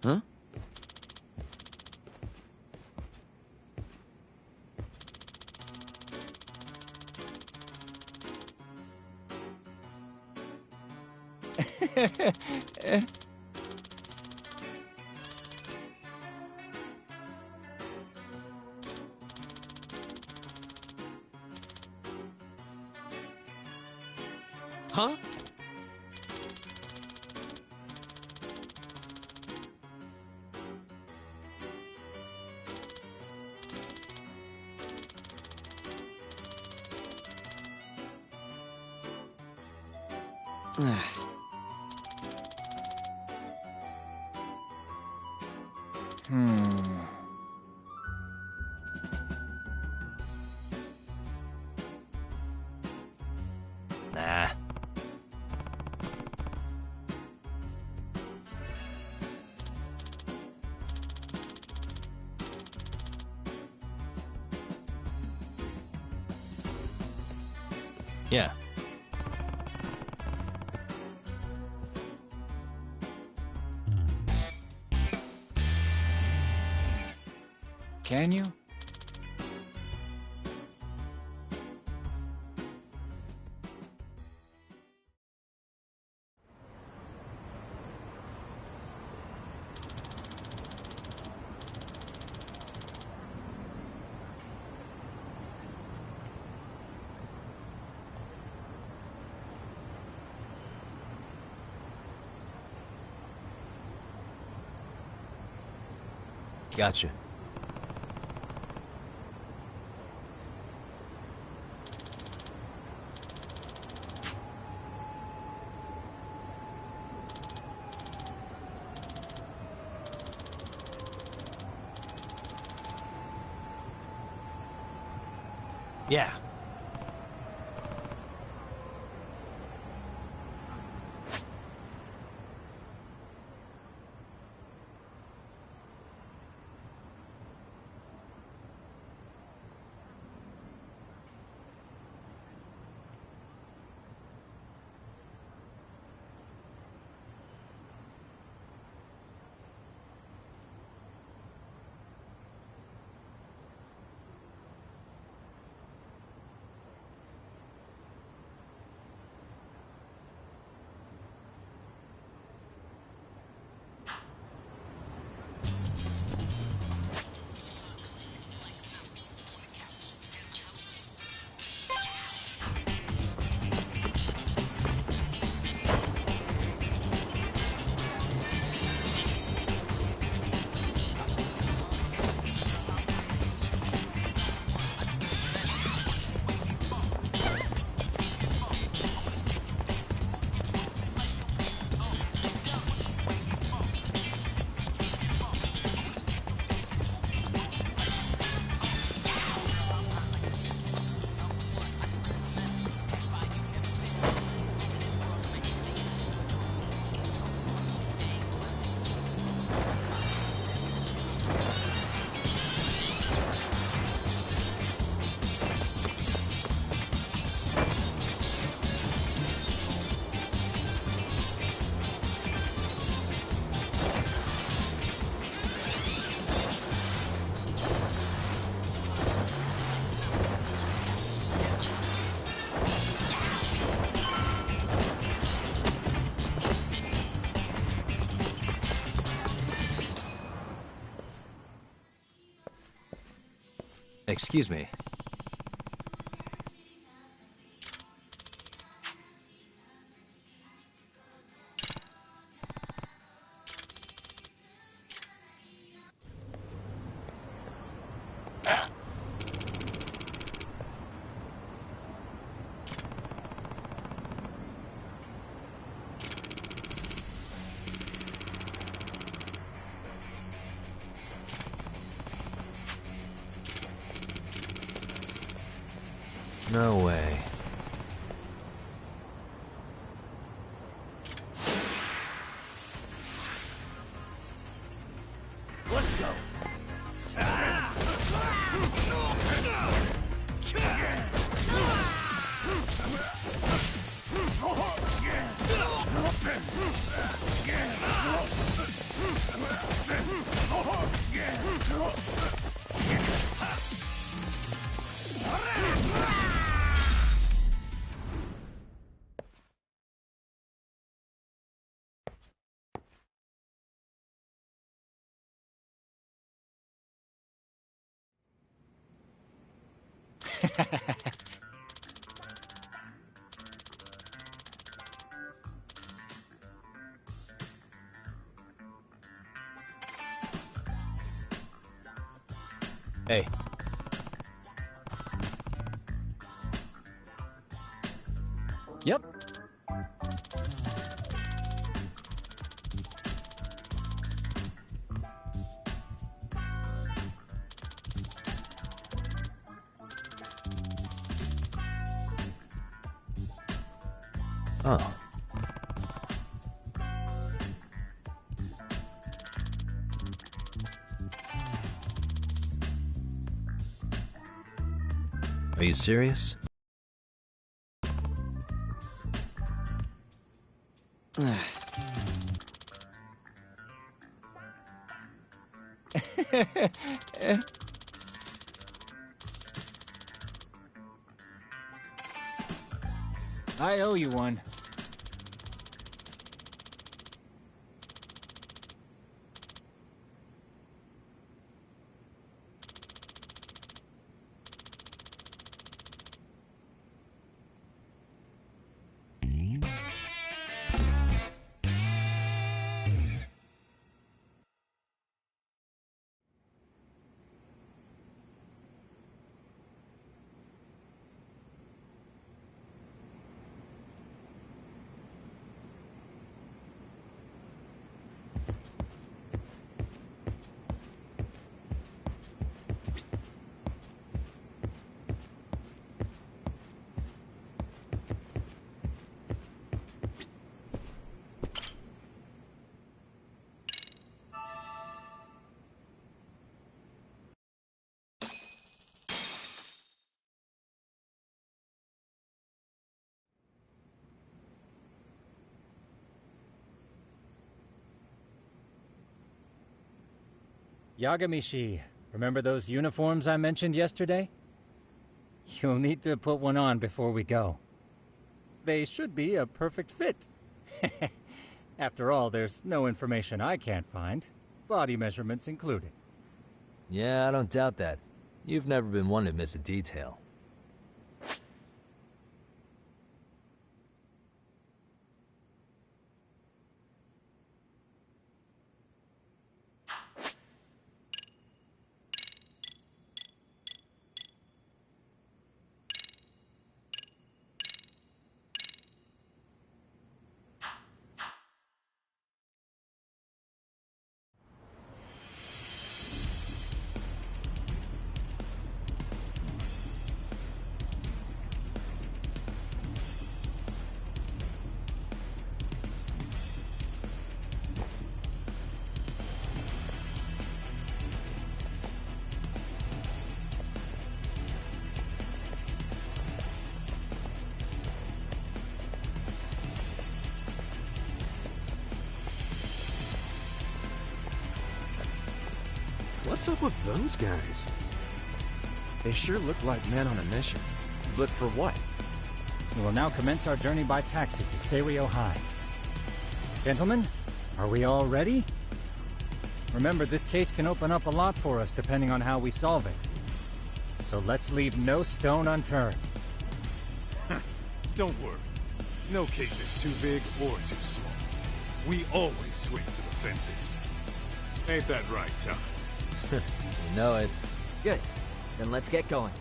Huh? Huh? Yeah. Can you? Gotcha. Yeah. Excuse me. No way. Let's go. Hey. Yep. Oh. Are you serious? I owe you one. Yagamishi, remember those uniforms I mentioned yesterday? You'll need to put one on before we go. They should be a perfect fit. After all, there's no information I can't find, body measurements included. Yeah, I don't doubt that. You've never been one to miss a detail. What's up with those guys? They sure look like men on a mission. But for what? We will now commence our journey by taxi to Seiryo High. Gentlemen, are we all ready? Remember, this case can open up a lot for us depending on how we solve it. So let's leave no stone unturned. Don't worry. No case is too big or too small. We always swing for the fences. Ain't that right, Tom? You know it. Good. Then let's get going.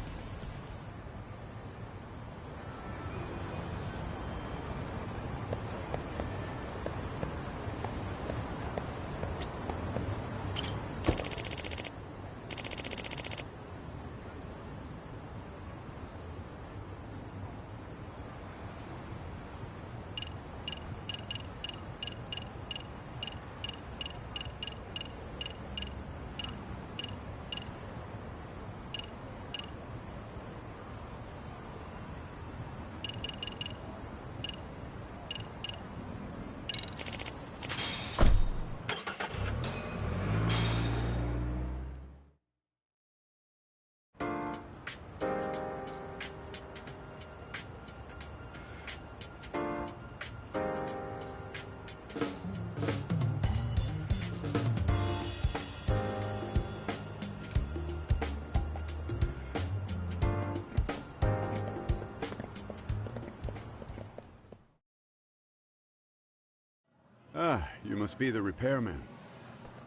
Ah, you must be the repairman.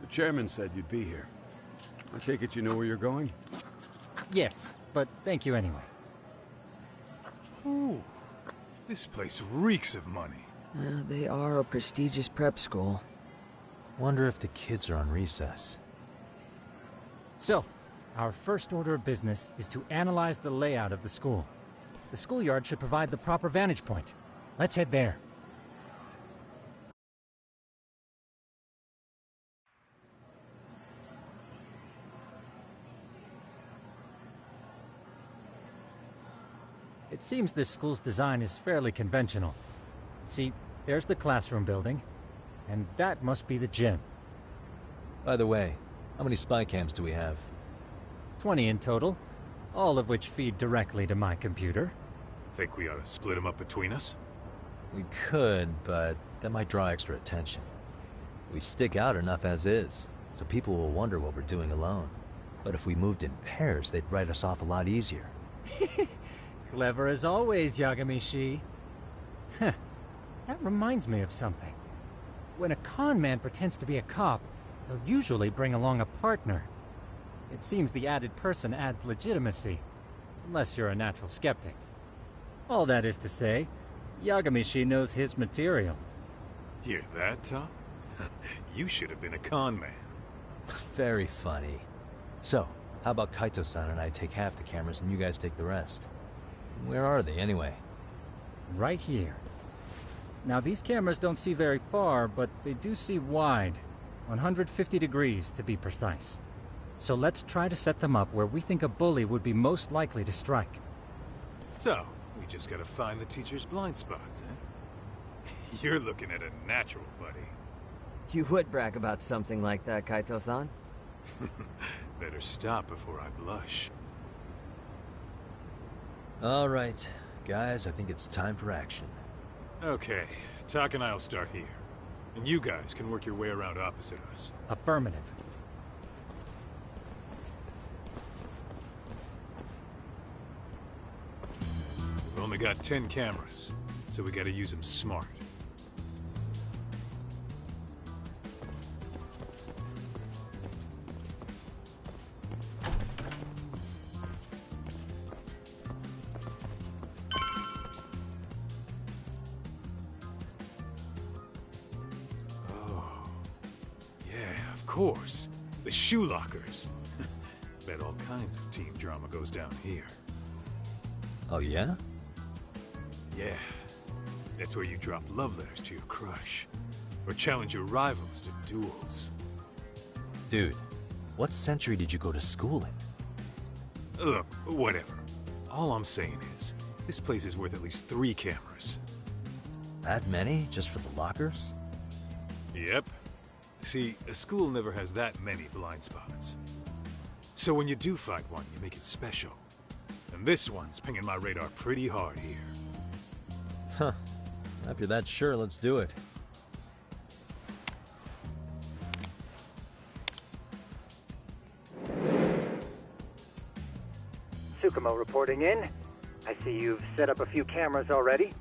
The chairman said you'd be here. I take it you know where you're going? Yes, but thank you anyway. Ooh, this place reeks of money. They are a prestigious prep school. Wonder if the kids are on recess. So, our first order of business is to analyze the layout of the school. The schoolyard should provide the proper vantage point. Let's head there. It seems this school's design is fairly conventional. See, There's the classroom building, and that must be the gym. By the way, how many spy cams do we have? 20 in total, all of which feed directly to my computer. Think we ought to split them up between us? We could, but that might draw extra attention. We stick out enough as is, so people will wonder what we're doing alone. But if we moved in pairs, they'd write us off a lot easier. Clever as always, Yagami-shi. Huh. That reminds me of something. When a con man pretends to be a cop, they'll usually bring along a partner. It seems the added person adds legitimacy, unless you're a natural skeptic. All that is to say, Yagami-shi knows his material. Hear that, Tom? You should have been a con man. Very funny. So, how about Kaito-san and I take half the cameras and you guys take the rest? Where are they, anyway? Right here. Now, these cameras don't see very far, but they do see wide. 150 degrees, to be precise. So let's try to set them up where we think a bully would be most likely to strike. So, we just gotta find the teacher's blind spots, eh? You're looking at a natural, buddy. You would brag about something like that, Kaito-san. Better stop before I blush. All right, guys, I think it's time for action. Okay, Tak and I'll start here. And you guys can work your way around opposite us. Affirmative. We've only got 10 cameras, so we gotta use them smart. Of course, the shoe lockers. Bet all kinds of team drama goes down here. Oh, yeah? Yeah. That's where you drop love letters to your crush. Or challenge your rivals to duels. Dude, what century did you go to school in? Look, whatever. All I'm saying is, this place is worth at least 3 cameras. That many? Just for the lockers? Yep. See, a school never has that many blind spots. So when you do find one, you make it special. And this one's pinging my radar pretty hard here. Huh. If you're that sure, let's do it. Tsukumo reporting in. I see you've set up a few cameras already.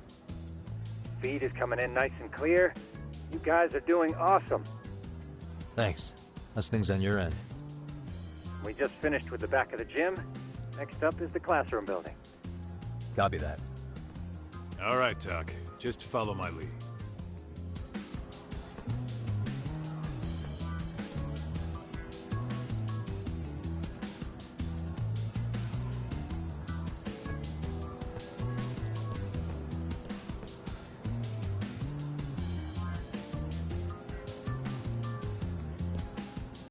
Feed is coming in nice and clear. You guys are doing awesome. Thanks. How's things on your end? We just finished with the back of the gym. Next up is the classroom building. Copy that. All right, Tak. Just follow my lead.